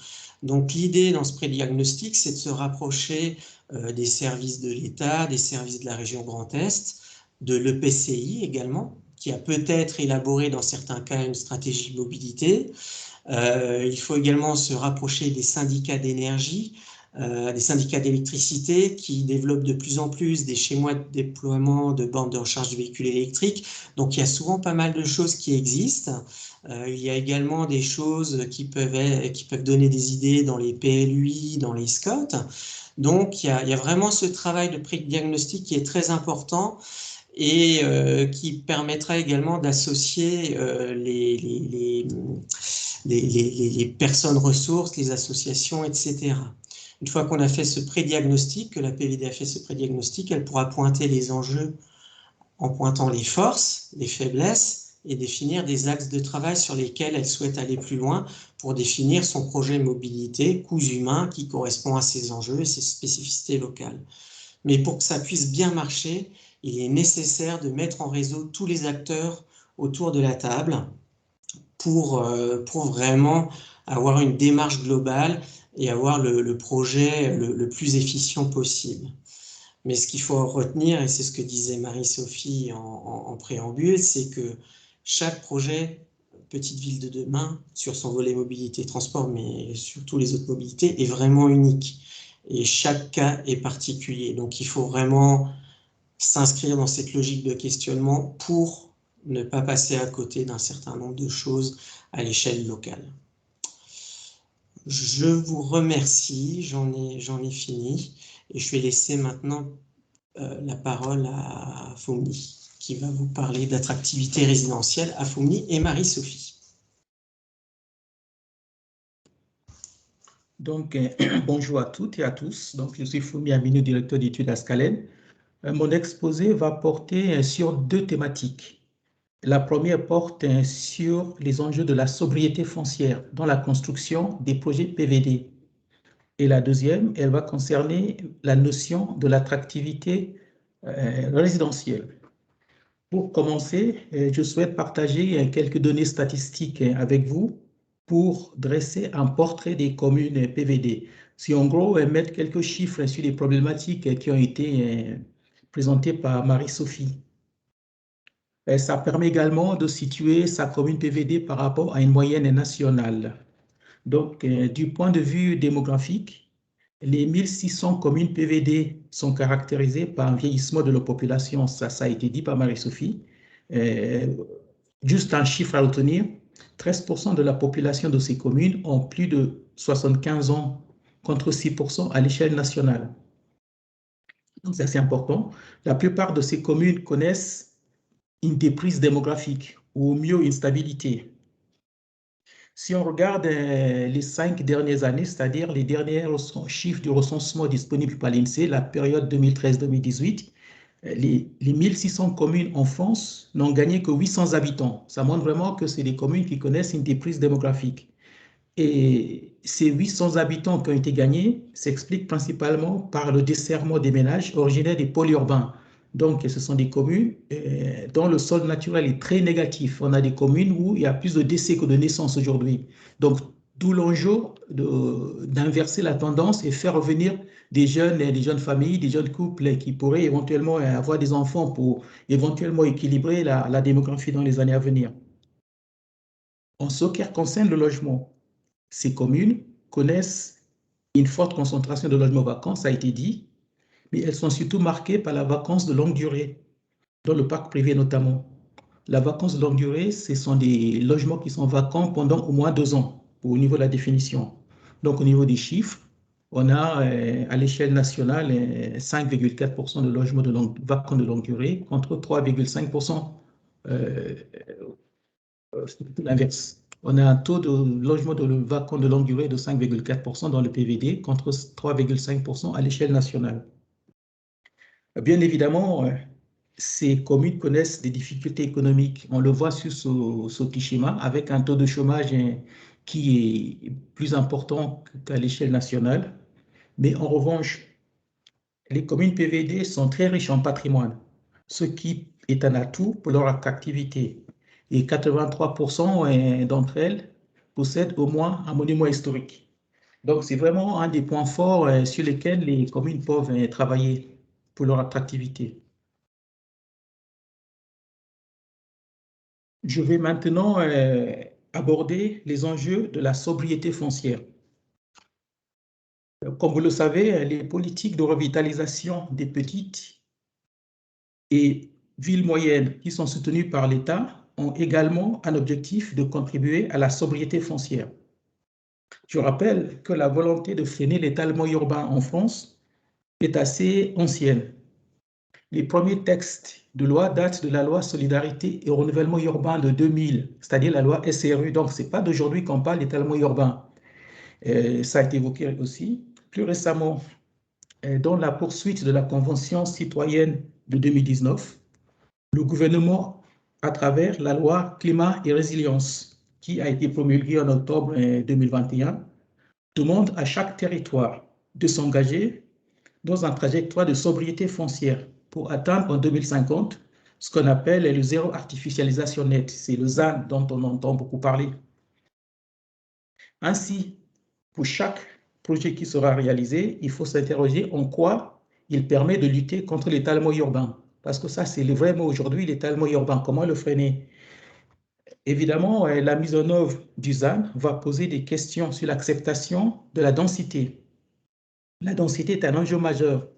Donc l'idée dans ce pré-diagnostic, c'est de se rapprocher des services de l'État, des services de la région Grand Est, de l'EPCI également, qui a peut-être élaboré dans certains cas une stratégie de mobilité. Il faut également se rapprocher des syndicats d'énergie, des syndicats d'électricité qui développent de plus en plus des schémas de déploiement de bornes de recharge du véhicule électrique. Donc, il y a souvent pas mal de choses qui existent. Il y a également des choses qui peuvent donner des idées dans les PLUI, dans les SCOT. Donc, il y a vraiment ce travail de pré-diagnostic qui est très important et qui permettra également d'associer les personnes ressources, les associations, etc. Une fois qu'on a fait ce pré-diagnostic, que la PVD a fait ce pré-diagnostic, elle pourra pointer les enjeux en pointant les forces, les faiblesses et définir des axes de travail sur lesquels elle souhaite aller plus loin pour définir son projet mobilité, coûts humains qui correspond à ses enjeux et ses spécificités locales. Mais pour que ça puisse bien marcher, il est nécessaire de mettre en réseau tous les acteurs autour de la table pour vraiment avoir une démarche globale et avoir le projet le plus efficient possible. Mais ce qu'il faut retenir, et c'est ce que disait Marie-Sophie en préambule, c'est que chaque projet Petite Ville de demain, sur son volet mobilité et transport, mais sur tous les autres mobilités, est vraiment unique. Et chaque cas est particulier. Donc, il faut vraiment s'inscrire dans cette logique de questionnement pour ne pas passer à côté d'un certain nombre de choses à l'échelle locale. Je vous remercie, j'en ai fini, et je vais laisser maintenant la parole à Foumni, qui va vous parler d'attractivité résidentielle à Foumni, et Marie-Sophie. Donc, bonjour à toutes et à tous. Donc, je suis Foumni Aminou, directeur d'études à Scalen. Mon exposé va porter sur deux thématiques. La première porte sur les enjeux de la sobriété foncière dans la construction des projets PVD. Et la deuxième, elle va concerner la notion de l'attractivité résidentielle. Pour commencer, je souhaite partager quelques données statistiques avec vous pour dresser un portrait des communes PVD. Si en gros, mettre quelques chiffres sur les problématiques qui ont été présentées par Marie-Sophie. Ça permet également de situer sa commune PVD par rapport à une moyenne nationale. Donc, du point de vue démographique, les 1600 communes PVD sont caractérisées par un vieillissement de la population, ça a été dit par Marie-Sophie. Juste un chiffre à retenir, 13% de la population de ces communes ont plus de 75 ans, contre 6% à l'échelle nationale. Donc, c'est assez important. La plupart de ces communes connaissent une déprise démographique, ou au mieux une stabilité. Si on regarde les 5 dernières années, c'est-à-dire les derniers chiffres du recensement disponible par l'INSEE, la période 2013-2018, les 1600 communes en France n'ont gagné que 800 habitants. Ça montre vraiment que c'est des communes qui connaissent une déprise démographique. Et ces 800 habitants qui ont été gagnés s'expliquent principalement par le desserrement des ménages originaires des pôles urbains. Donc, ce sont des communes dont le sol naturel est très négatif. On a des communes où il y a plus de décès que de naissances aujourd'hui. Donc, d'où l'enjeu d'inverser la tendance et faire revenir des jeunes familles, des jeunes couples qui pourraient éventuellement avoir des enfants pour éventuellement équilibrer la démographie dans les années à venir. En ce qui concerne le logement, ces communes connaissent une forte concentration de logements vacants, ça a été dit, mais elles sont surtout marquées par la vacance de longue durée, dans le parc privé notamment. La vacance de longue durée, ce sont des logements qui sont vacants pendant au moins 2 ans, au niveau de la définition. Donc, au niveau des chiffres, on a à l'échelle nationale 5,4% de logements vacants de longue durée contre 3,5%. C'est l'inverse. On a un taux de logement vacant de longue durée de 5,4% dans le PVD contre 3,5% à l'échelle nationale. Bien évidemment, ces communes connaissent des difficultés économiques. On le voit sur ce petit schéma avec un taux de chômage qui est plus important qu'à l'échelle nationale. Mais en revanche, les communes PVD sont très riches en patrimoine, ce qui est un atout pour leur attractivité. Et 83% d'entre elles possèdent au moins un monument historique. Donc, c'est vraiment un des points forts sur lesquels les communes peuvent travailler pour leur attractivité. Je vais maintenant aborder les enjeux de la sobriété foncière. Comme vous le savez, les politiques de revitalisation des petites et villes moyennes qui sont soutenues par l'État ont également un objectif de contribuer à la sobriété foncière. Je rappelle que la volonté de freiner l'étalement urbain en France est assez ancienne. Les premiers textes de loi datent de la loi Solidarité et Renouvellement urbain de 2000, c'est-à-dire la loi SRU. Donc, ce n'est pas d'aujourd'hui qu'on parle d'étalement urbain. Ça a été évoqué aussi. Plus récemment, dans la poursuite de la Convention citoyenne de 2019, le gouvernement, à travers la loi Climat et Résilience, qui a été promulguée en octobre 2021, demande à chaque territoire de s'engager dans une trajectoire de sobriété foncière pour atteindre en 2050 ce qu'on appelle le zéro artificialisation nette. C'est le ZAN dont on entend beaucoup parler. Ainsi, pour chaque projet qui sera réalisé, il faut s'interroger en quoi il permet de lutter contre l'étalement urbain. Parce que ça, c'est le vrai mot aujourd'hui, l'étalement urbain. Comment le freiner? Évidemment, la mise en œuvre du ZAN va poser des questions sur l'acceptation de la densité. La densité est un enjeu majeur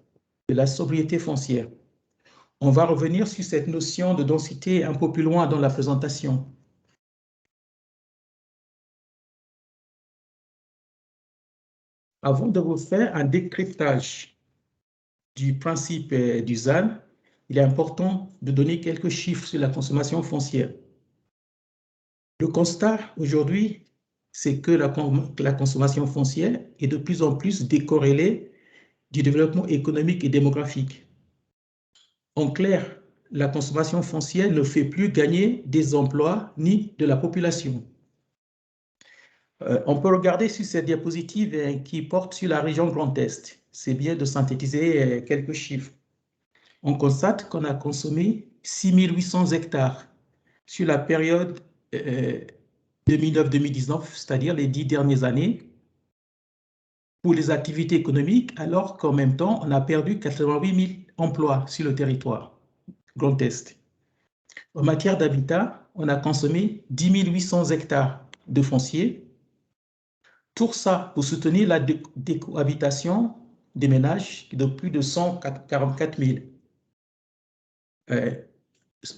de la sobriété foncière. On va revenir sur cette notion de densité un peu plus loin dans la présentation. Avant de vous faire un décryptage du principe du ZAN, il est important de donner quelques chiffres sur la consommation foncière. Le constat aujourd'hui, c'est que la consommation foncière est de plus en plus décorrélée du développement économique et démographique. En clair, la consommation foncière ne fait plus gagner des emplois ni de la population. On peut regarder sur cette diapositive qui porte sur la région Grand Est. C'est bien de synthétiser quelques chiffres. On constate qu'on a consommé 6 800 hectares sur la période 2009-2019, c'est-à-dire les 10 dernières années, pour les activités économiques, alors qu'en même temps, on a perdu 88 000 emplois sur le territoire Grand Est. En matière d'habitat, on a consommé 10 800 hectares de foncier. Tout ça pour soutenir la décohabitation des ménages de plus de 144 000.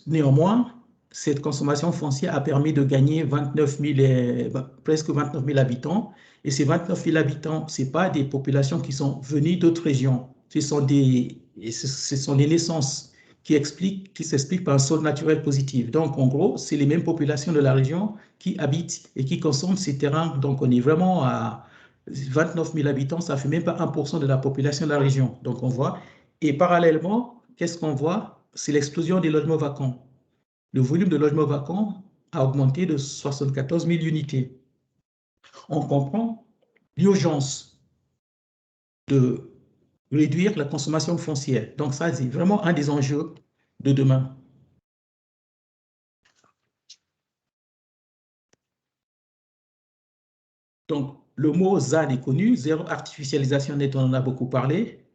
Néanmoins, cette consommation foncière a permis de gagner 29 000, presque 29 000 habitants. Et ces 29 000 habitants, ce n'est pas des populations qui sont venues d'autres régions. Ce sont des naissances qui s'expliquent par un sol naturel positif. Donc, en gros, c'est les mêmes populations de la région qui habitent et qui consomment ces terrains. Donc, on est vraiment à 29 000 habitants, ça ne fait même pas 1% de la population de la région. Donc, on voit. Et parallèlement, qu'est-ce qu'on voit? C'est l'explosion des logements vacants. Le volume de logements vacants a augmenté de 74 000 unités. On comprend l'urgence de réduire la consommation foncière. Donc ça, c'est vraiment un des enjeux de demain. Donc, le mot ZAN est connu, zéro artificialisation nette, on en a beaucoup parlé.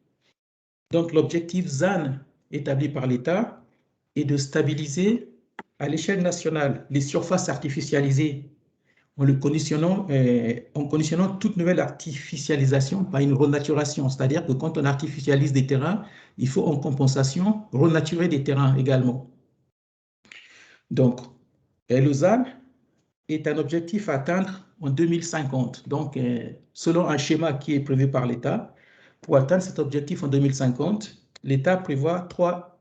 Donc, l'objectif ZAN établi par l'État est de stabiliser à l'échelle nationale les surfaces artificialisées en conditionnant toute nouvelle artificialisation par une renaturation. C'est-à-dire que quand on artificialise des terrains, il faut en compensation renaturer des terrains également. Donc, le ZAN est un objectif à atteindre en 2050. Donc, selon un schéma qui est prévu par l'État, pour atteindre cet objectif en 2050, l'État prévoit 3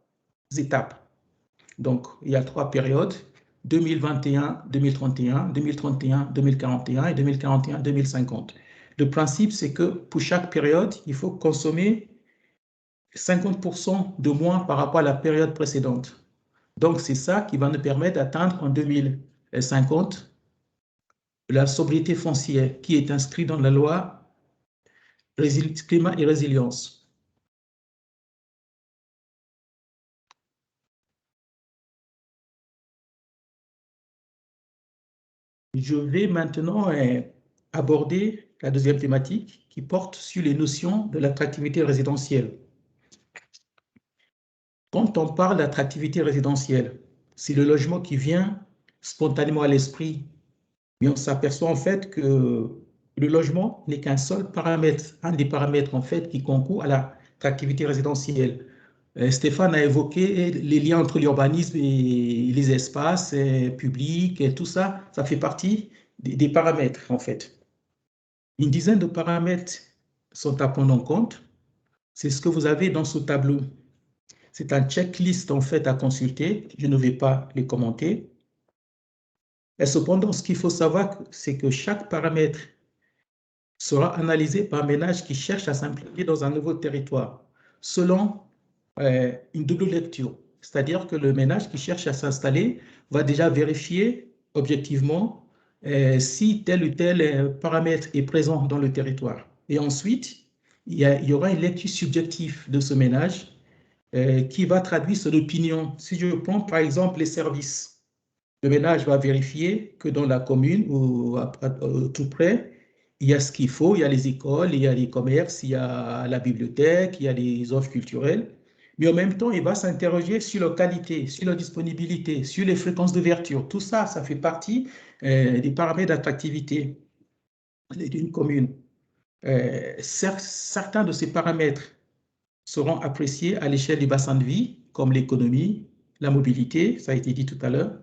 étapes. Donc, il y a 3 périodes, 2021, 2031, 2031, 2041 et 2041, 2050. Le principe, c'est que pour chaque période, il faut consommer 50% de moins par rapport à la période précédente. Donc, c'est ça qui va nous permettre d'atteindre en 2050 la sobriété foncière qui est inscrite dans la loi Climat et Résilience. Je vais maintenant aborder la deuxième thématique qui porte sur les notions de l'attractivité résidentielle. Quand on parle d'attractivité résidentielle, c'est le logement qui vient spontanément à l'esprit, mais on s'aperçoit en fait que le logement n'est qu'un seul paramètre, un des paramètres en fait qui concourt à l'attractivité résidentielle. Stéphane a évoqué les liens entre l'urbanisme et les espaces publics et tout ça, ça fait partie des paramètres en fait. Une dizaine de paramètres sont à prendre en compte. C'est ce que vous avez dans ce tableau. C'est un checklist en fait à consulter. Je ne vais pas les commenter. Et cependant, ce qu'il faut savoir, c'est que chaque paramètre sera analysé par un ménage qui cherche à s'impliquer dans un nouveau territoire, selon une double lecture. C'est-à-dire que le ménage qui cherche à s'installer va déjà vérifier objectivement si tel ou tel paramètre est présent dans le territoire. Et ensuite, il y aura une lecture subjective de ce ménage qui va traduire son opinion. Si je prends par exemple les services, le ménage va vérifier que dans la commune ou tout près, il y a ce qu'il faut, il y a les écoles, il y a les commerces, il y a la bibliothèque, il y a les offres culturelles. Mais en même temps, il va s'interroger sur la qualité, sur la disponibilité, sur les fréquences d'ouverture. Tout ça, ça fait partie des paramètres d'attractivité d'une commune. Certains de ces paramètres seront appréciés à l'échelle du bassin de vie, comme l'économie, la mobilité, ça a été dit tout à l'heure.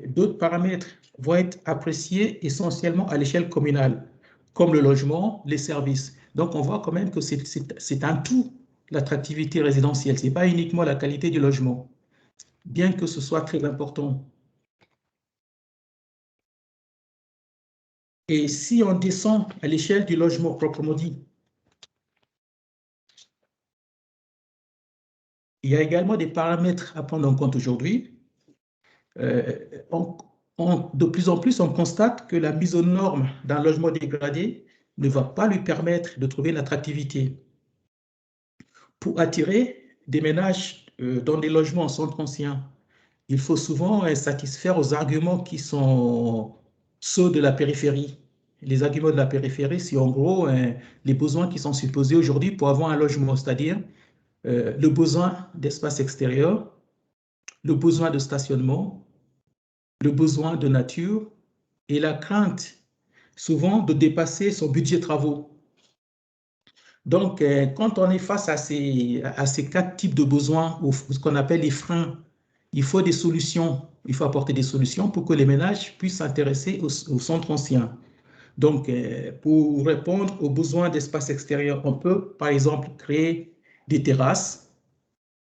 D'autres paramètres vont être appréciés essentiellement à l'échelle communale, comme le logement, les services. Donc, on voit quand même que c'est un tout, l'attractivité résidentielle. Ce n'est pas uniquement la qualité du logement, bien que ce soit très important. Et si on descend à l'échelle du logement proprement dit, il y a également des paramètres à prendre en compte aujourd'hui. De plus en plus, on constate que la mise aux normes d'un logement dégradé ne va pas lui permettre de trouver l'attractivité. Pour attirer des ménages dans des logements en centre ancien, il faut souvent satisfaire aux arguments qui sont ceux de la périphérie. Les arguments de la périphérie, c'est en gros les besoins qui sont supposés aujourd'hui pour avoir un logement, c'est-à-dire le besoin d'espace extérieur, le besoin de stationnement, le besoin de nature et la crainte souvent de dépasser son budget travaux. Donc, quand on est face à ces 4 types de besoins, ou ce qu'on appelle les freins, il faut des solutions. Il faut apporter des solutions pour que les ménages puissent s'intéresser au centre ancien. Donc, pour répondre aux besoins d'espace extérieur, on peut, par exemple, créer des terrasses,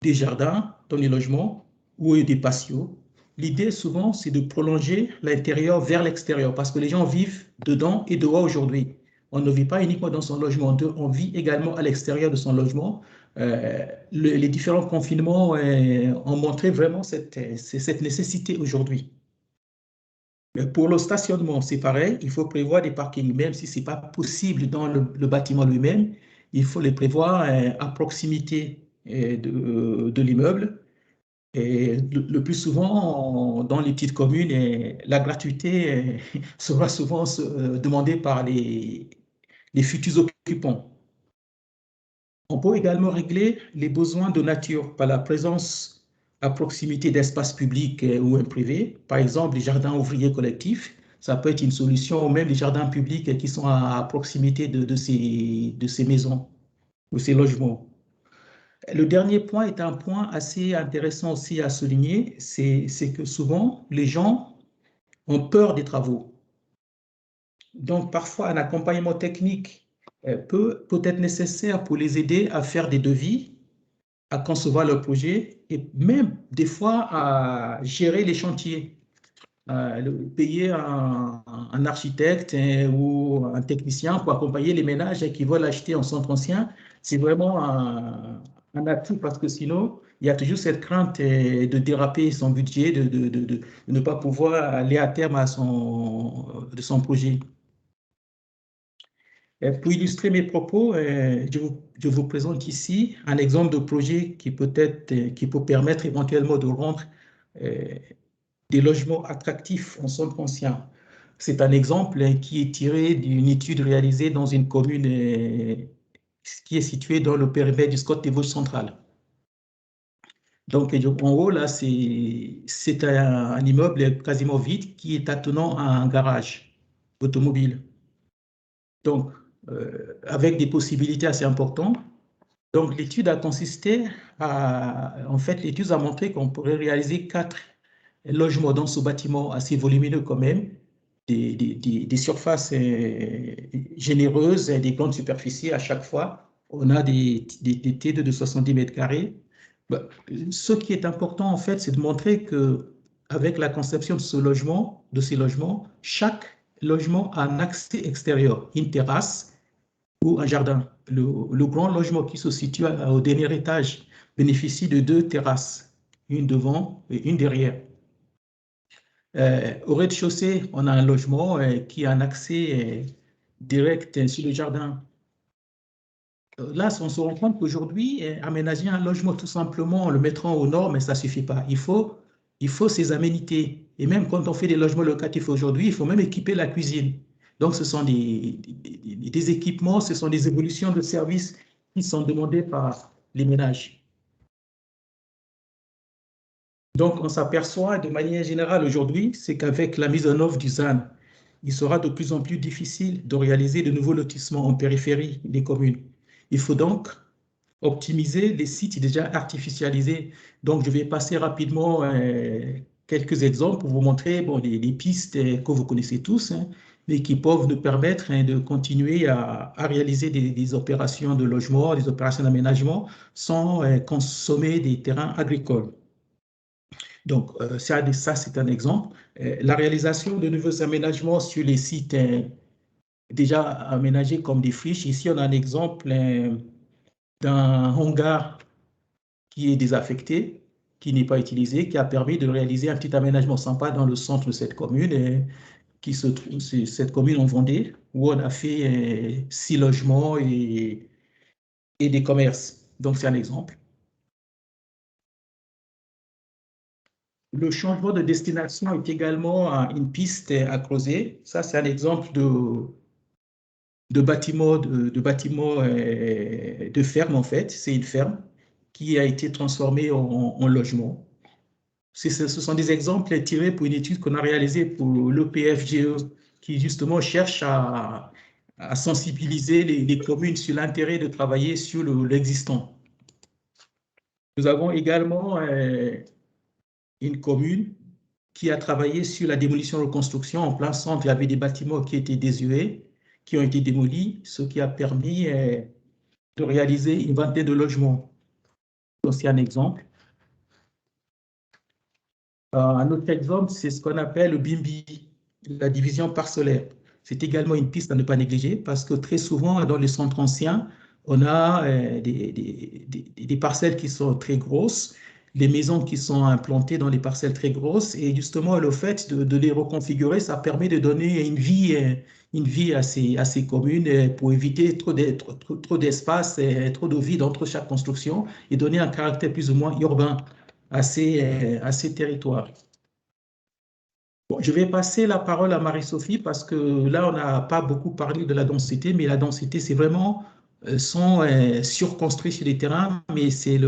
des jardins dans les logements ou des patios. L'idée, souvent, c'est de prolonger l'intérieur vers l'extérieur parce que les gens vivent dedans et dehors aujourd'hui. On ne vit pas uniquement dans son logement, on vit également à l'extérieur de son logement. Les différents confinements ont montré vraiment cette nécessité aujourd'hui. Pour le stationnement, c'est pareil, il faut prévoir des parkings, même si ce n'est pas possible dans le bâtiment lui-même, il faut les prévoir à proximité de l'immeuble. Et le plus souvent, dans les petites communes, la gratuité sera souvent demandée par les futurs occupants. On peut également régler les besoins de nature par la présence à proximité d'espaces publics ou privés. Par exemple, les jardins ouvriers collectifs, ça peut être une solution, ou même les jardins publics qui sont à proximité de ces maisons ou ces logements. Le dernier point est un point assez intéressant aussi à souligner, c'est que souvent, les gens ont peur des travaux. Donc, parfois, un accompagnement technique peut être nécessaire pour les aider à faire des devis, à concevoir leur projet et même des fois à gérer les chantiers. Payer un architecte ou un technicien pour accompagner les ménages qui veulent acheter en centre ancien, c'est vraiment un atout parce que sinon, il y a toujours cette crainte de déraper son budget, de ne pas pouvoir aller à terme de son projet. Pour illustrer mes propos, je vous présente ici un exemple de projet qui peut permettre éventuellement de rendre des logements attractifs en centre ancien. C'est un exemple qui est tiré d'une étude réalisée dans une commune qui est située dans le périmètre du SCOT des Vosges centrales. Donc, en haut, là, c'est un immeuble quasiment vide qui est attenant à un garage automobile. Donc, avec des possibilités assez importantes. Donc, l'étude a consisté en fait, l'étude a montré qu'on pourrait réaliser 4 logements dans ce bâtiment assez volumineux quand même, des surfaces généreuses et des grandes superficies à chaque fois. On a des T2 de 70 mètres carrés. Bah, ce qui est important, en fait, c'est de montrer que avec la conception de ces logements, chaque logement a un accès extérieur, une terrasse ou un jardin. Le grand logement qui se situe au dernier étage bénéficie de 2 terrasses, une devant et une derrière. Au rez-de-chaussée, on a un logement qui a un accès direct sur le jardin. Là, on se rend compte qu'aujourd'hui, aménager un logement tout simplement en le mettant aux normes, ça ne suffit pas. Il faut ces aménités. Et même quand on fait des logements locatifs aujourd'hui, il faut même équiper la cuisine. Donc, ce sont des équipements, ce sont des évolutions de services qui sont demandées par les ménages. Donc, on s'aperçoit de manière générale aujourd'hui, c'est qu'avec la mise en œuvre du ZAN, il sera de plus en plus difficile de réaliser de nouveaux lotissements en périphérie des communes. Il faut donc optimiser les sites déjà artificialisés. Donc, je vais passer rapidement quelques exemples pour vous montrer des pistes que vous connaissez tous, hein, mais qui peuvent nous permettre de continuer à réaliser des opérations de logement, des opérations d'aménagement sans consommer des terrains agricoles. Donc, ça c'est un exemple. La réalisation de nouveaux aménagements sur les sites déjà aménagés comme des friches. Ici, on a un exemple d'un hangar qui est désaffecté, qui n'est pas utilisé, qui a permis de réaliser un petit aménagement sympa dans le centre de cette commune, qui se trouve, c'est cette commune en Vendée, où on a fait 6 logements et des commerces. Donc, c'est un exemple. Le changement de destination est également une piste à creuser. Ça, c'est un exemple de bâtiment de ferme, en fait. C'est une ferme qui a été transformée en logement. Ce sont des exemples tirés pour une étude qu'on a réalisée pour l'EPFGE, qui justement cherche à sensibiliser les communes sur l'intérêt de travailler sur l'existant. Nous avons également une commune qui a travaillé sur la démolition-reconstruction. En plein centre, il y avait des bâtiments qui étaient désuets, qui ont été démolis, ce qui a permis de réaliser une vingtaine de logements. Donc, c'est un exemple. Un autre exemple, c'est ce qu'on appelle le BIMBI, la division parcellaire. C'est également une piste à ne pas négliger parce que très souvent, dans les centres anciens, on a des parcelles qui sont très grosses, les maisons qui sont implantées dans les parcelles très grosses, et justement, le fait de les reconfigurer, ça permet de donner une vie à ces communes pour éviter trop d'espace, trop de vide entre chaque construction et donner un caractère plus ou moins urbain à ces territoires. Bon, je vais passer la parole à Marie-Sophie parce que là, on n'a pas beaucoup parlé de la densité, mais la densité, c'est vraiment sans surconstruire sur les terrains, mais c'est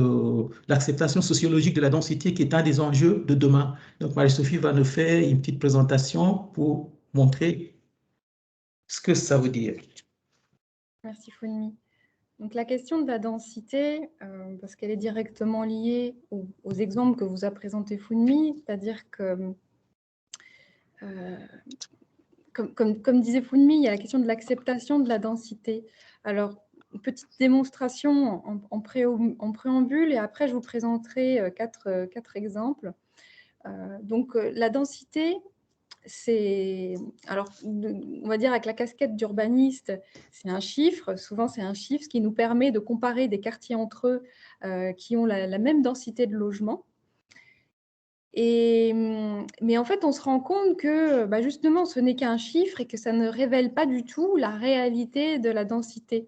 l'acceptation sociologique de la densité qui est un des enjeux de demain. Donc, Marie-Sophie va nous faire une petite présentation pour montrer ce que ça veut dire. Merci, Founmi. Donc, la question de la densité, parce qu'elle est directement liée aux exemples que vous a présentés Founmi, c'est-à-dire que, comme disait Founmi, il y a la question de l'acceptation de la densité. Alors, une petite démonstration en préambule, et après, je vous présenterai quatre exemples. Donc, la densité, alors, on va dire avec la casquette d'urbaniste, c'est un chiffre. Souvent, c'est un chiffre qui nous permet de comparer des quartiers entre eux qui ont la même densité de logement. Mais en fait, on se rend compte que justement, ce n'est qu'un chiffre et que ça ne révèle pas du tout la réalité de la densité.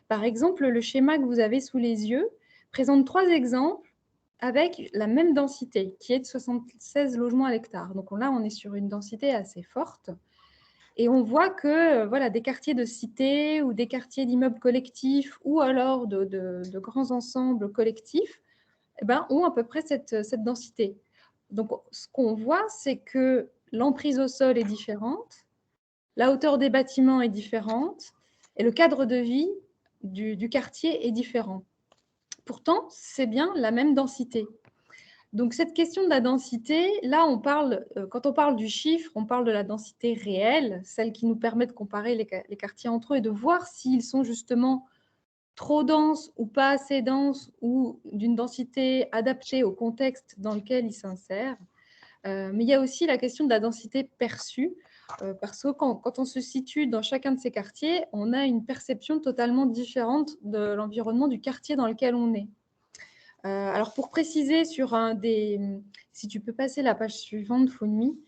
Par exemple, le schéma que vous avez sous les yeux présente 3 exemples avec la même densité, qui est de 76 logements à l'hectare. Donc là, on est sur une densité assez forte. Et on voit que voilà, des quartiers de cités ou des quartiers d'immeubles collectifs ou alors de grands ensembles collectifs ont à peu près cette densité. Donc, ce qu'on voit, c'est que l'emprise au sol est différente, la hauteur des bâtiments est différente, et le cadre de vie du quartier est différent. Pourtant, c'est bien la même densité. Donc, cette question de la densité, là, quand on parle du chiffre, on parle de la densité réelle, celle qui nous permet de comparer les quartiers entre eux et de voir s'ils sont justement trop denses ou pas assez denses ou d'une densité adaptée au contexte dans lequel ils s'insèrent. Mais il y a aussi la question de la densité perçue, parce que quand on se situe dans chacun de ces quartiers, on a une perception totalement différente de l'environnement du quartier dans lequel on est. Alors, pour préciser sur si tu peux passer la page suivante, Founmi.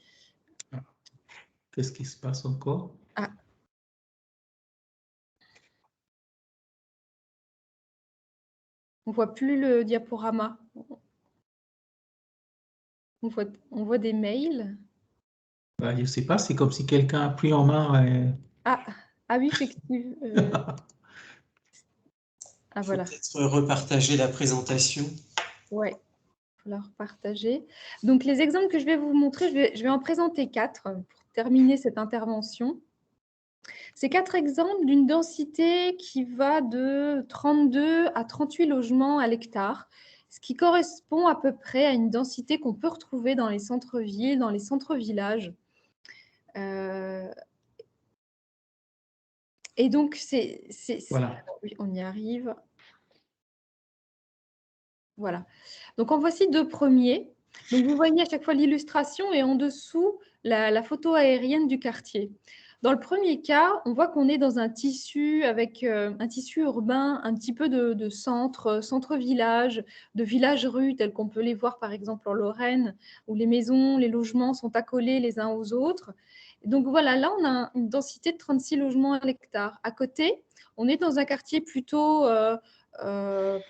Qu'est-ce qui se passe encore? Ah. On ne voit plus le diaporama. On voit des mails. Bah, je ne sais pas, c'est comme si quelqu'un a pris en main. Ah oui, effectivement. Ah, voilà. Peut-être repartager la présentation. Ouais, il faut la repartager. Donc, les exemples que je vais vous montrer, je vais en présenter 4 pour terminer cette intervention. Ces 4 exemples d'une densité qui va de 32 à 38 logements à l'hectare, ce qui correspond à peu près à une densité qu'on peut retrouver dans les centres-villes, dans les centres-villages. Et donc, Voilà. oui, on y arrive. Voilà. Donc, en voici 2 premiers. Donc, vous voyez à chaque fois l'illustration et en dessous, la photo aérienne du quartier. Dans le premier cas, on voit qu'on est dans un tissu avec un tissu urbain, un petit peu de centre-village, de villages-rues tels qu'on peut les voir par exemple en Lorraine, où les maisons, les logements sont accolés les uns aux autres. Donc voilà, là on a une densité de 36 logements à l'hectare. À côté, on est dans un quartier plutôt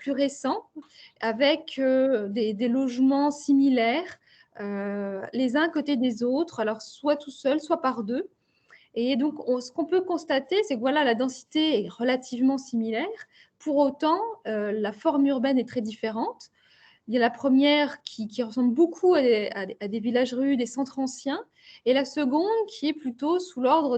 plus récent, avec des logements similaires, les uns à côté des autres, alors soit tout seul, soit par deux. Et donc, ce qu'on peut constater, c'est que voilà, la densité est relativement similaire. Pour autant, la forme urbaine est très différente. Il y a la première qui ressemble beaucoup à des villages-rues, des centres anciens, et la seconde qui est plutôt sous l'ordre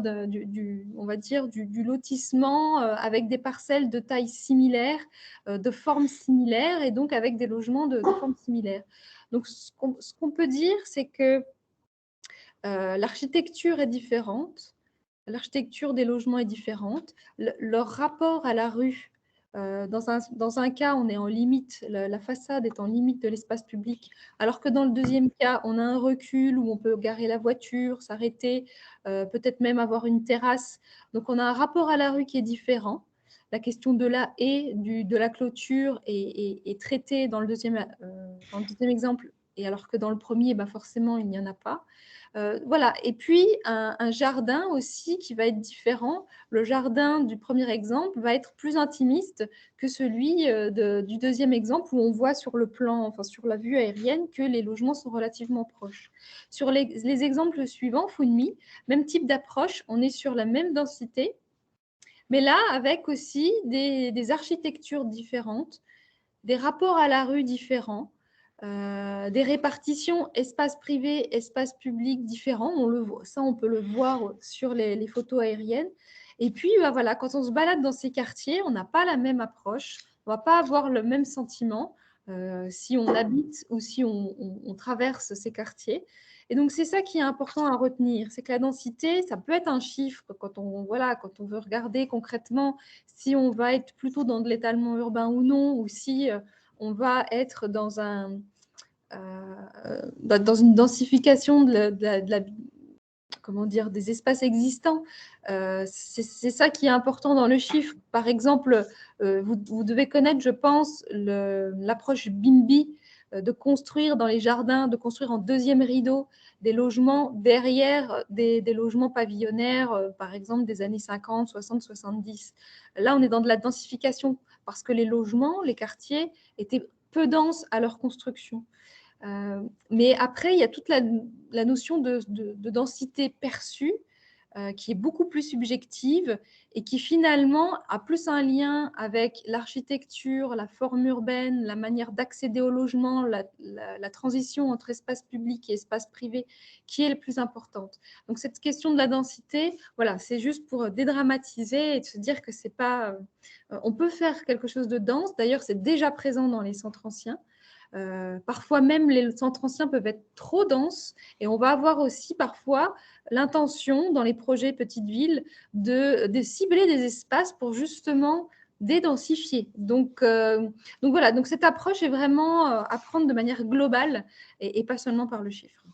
on va dire, du lotissement avec des parcelles de taille similaire, de forme similaire, et donc avec des logements de forme similaire. Donc, ce qu'on peut dire, c'est que l'architecture est différente. L'architecture des logements est différente. Leur rapport à la rue, dans un cas, on est en limite, la façade est en limite de l'espace public, alors que dans le deuxième cas, on a un recul où on peut garer la voiture, s'arrêter, peut-être même avoir une terrasse. Donc, on a un rapport à la rue qui est différent. La question de la haie, de la clôture est traitée dans le deuxième exemple, et alors que dans le premier, forcément, il n'y en a pas. Voilà. Et puis, un jardin aussi qui va être différent. Le jardin du premier exemple va être plus intimiste que celui du deuxième exemple où on voit sur le plan, enfin sur la vue aérienne, que les logements sont relativement proches. Sur les exemples suivants, Founmi, même type d'approche, on est sur la même densité, mais là, avec aussi des architectures différentes, des rapports à la rue différents, des répartitions espace privé, espace public différents. Ça, on peut le voir sur les photos aériennes. Et puis, voilà, quand on se balade dans ces quartiers, on n'a pas la même approche, on ne va pas avoir le même sentiment si on habite ou si on traverse ces quartiers. Et donc, c'est ça qui est important à retenir, c'est que la densité, ça peut être un chiffre quand on veut regarder concrètement si on va être plutôt dans de l'étalement urbain ou non, ou si on va être dans une densification comment dire, des espaces existants. C'est ça qui est important dans le chiffre. Par exemple, vous devez connaître, je pense, l'approche BIMBY de construire dans les jardins, de construire en deuxième rideau des logements derrière des logements pavillonnaires, par exemple des années 50, 60, 70. Là, on est dans de la densification parce que les logements, les quartiers étaient peu denses à leur construction. Mais après, il y a toute la notion de densité perçue qui est beaucoup plus subjective et qui finalement a plus un lien avec l'architecture, la forme urbaine, la manière d'accéder au logement, la transition entre espace public et espace privé qui est la plus importante. Donc cette question de la densité, voilà, c'est juste pour dédramatiser et de se dire que c'est pas... on peut faire quelque chose de dense, d'ailleurs c'est déjà présent dans les centres anciens. Parfois même, les centres anciens peuvent être trop denses et on va avoir aussi parfois l'intention dans les projets petites villes de cibler des espaces pour justement dédensifier. Donc voilà, donc cette approche est vraiment à prendre de manière globale et pas seulement par le chiffre.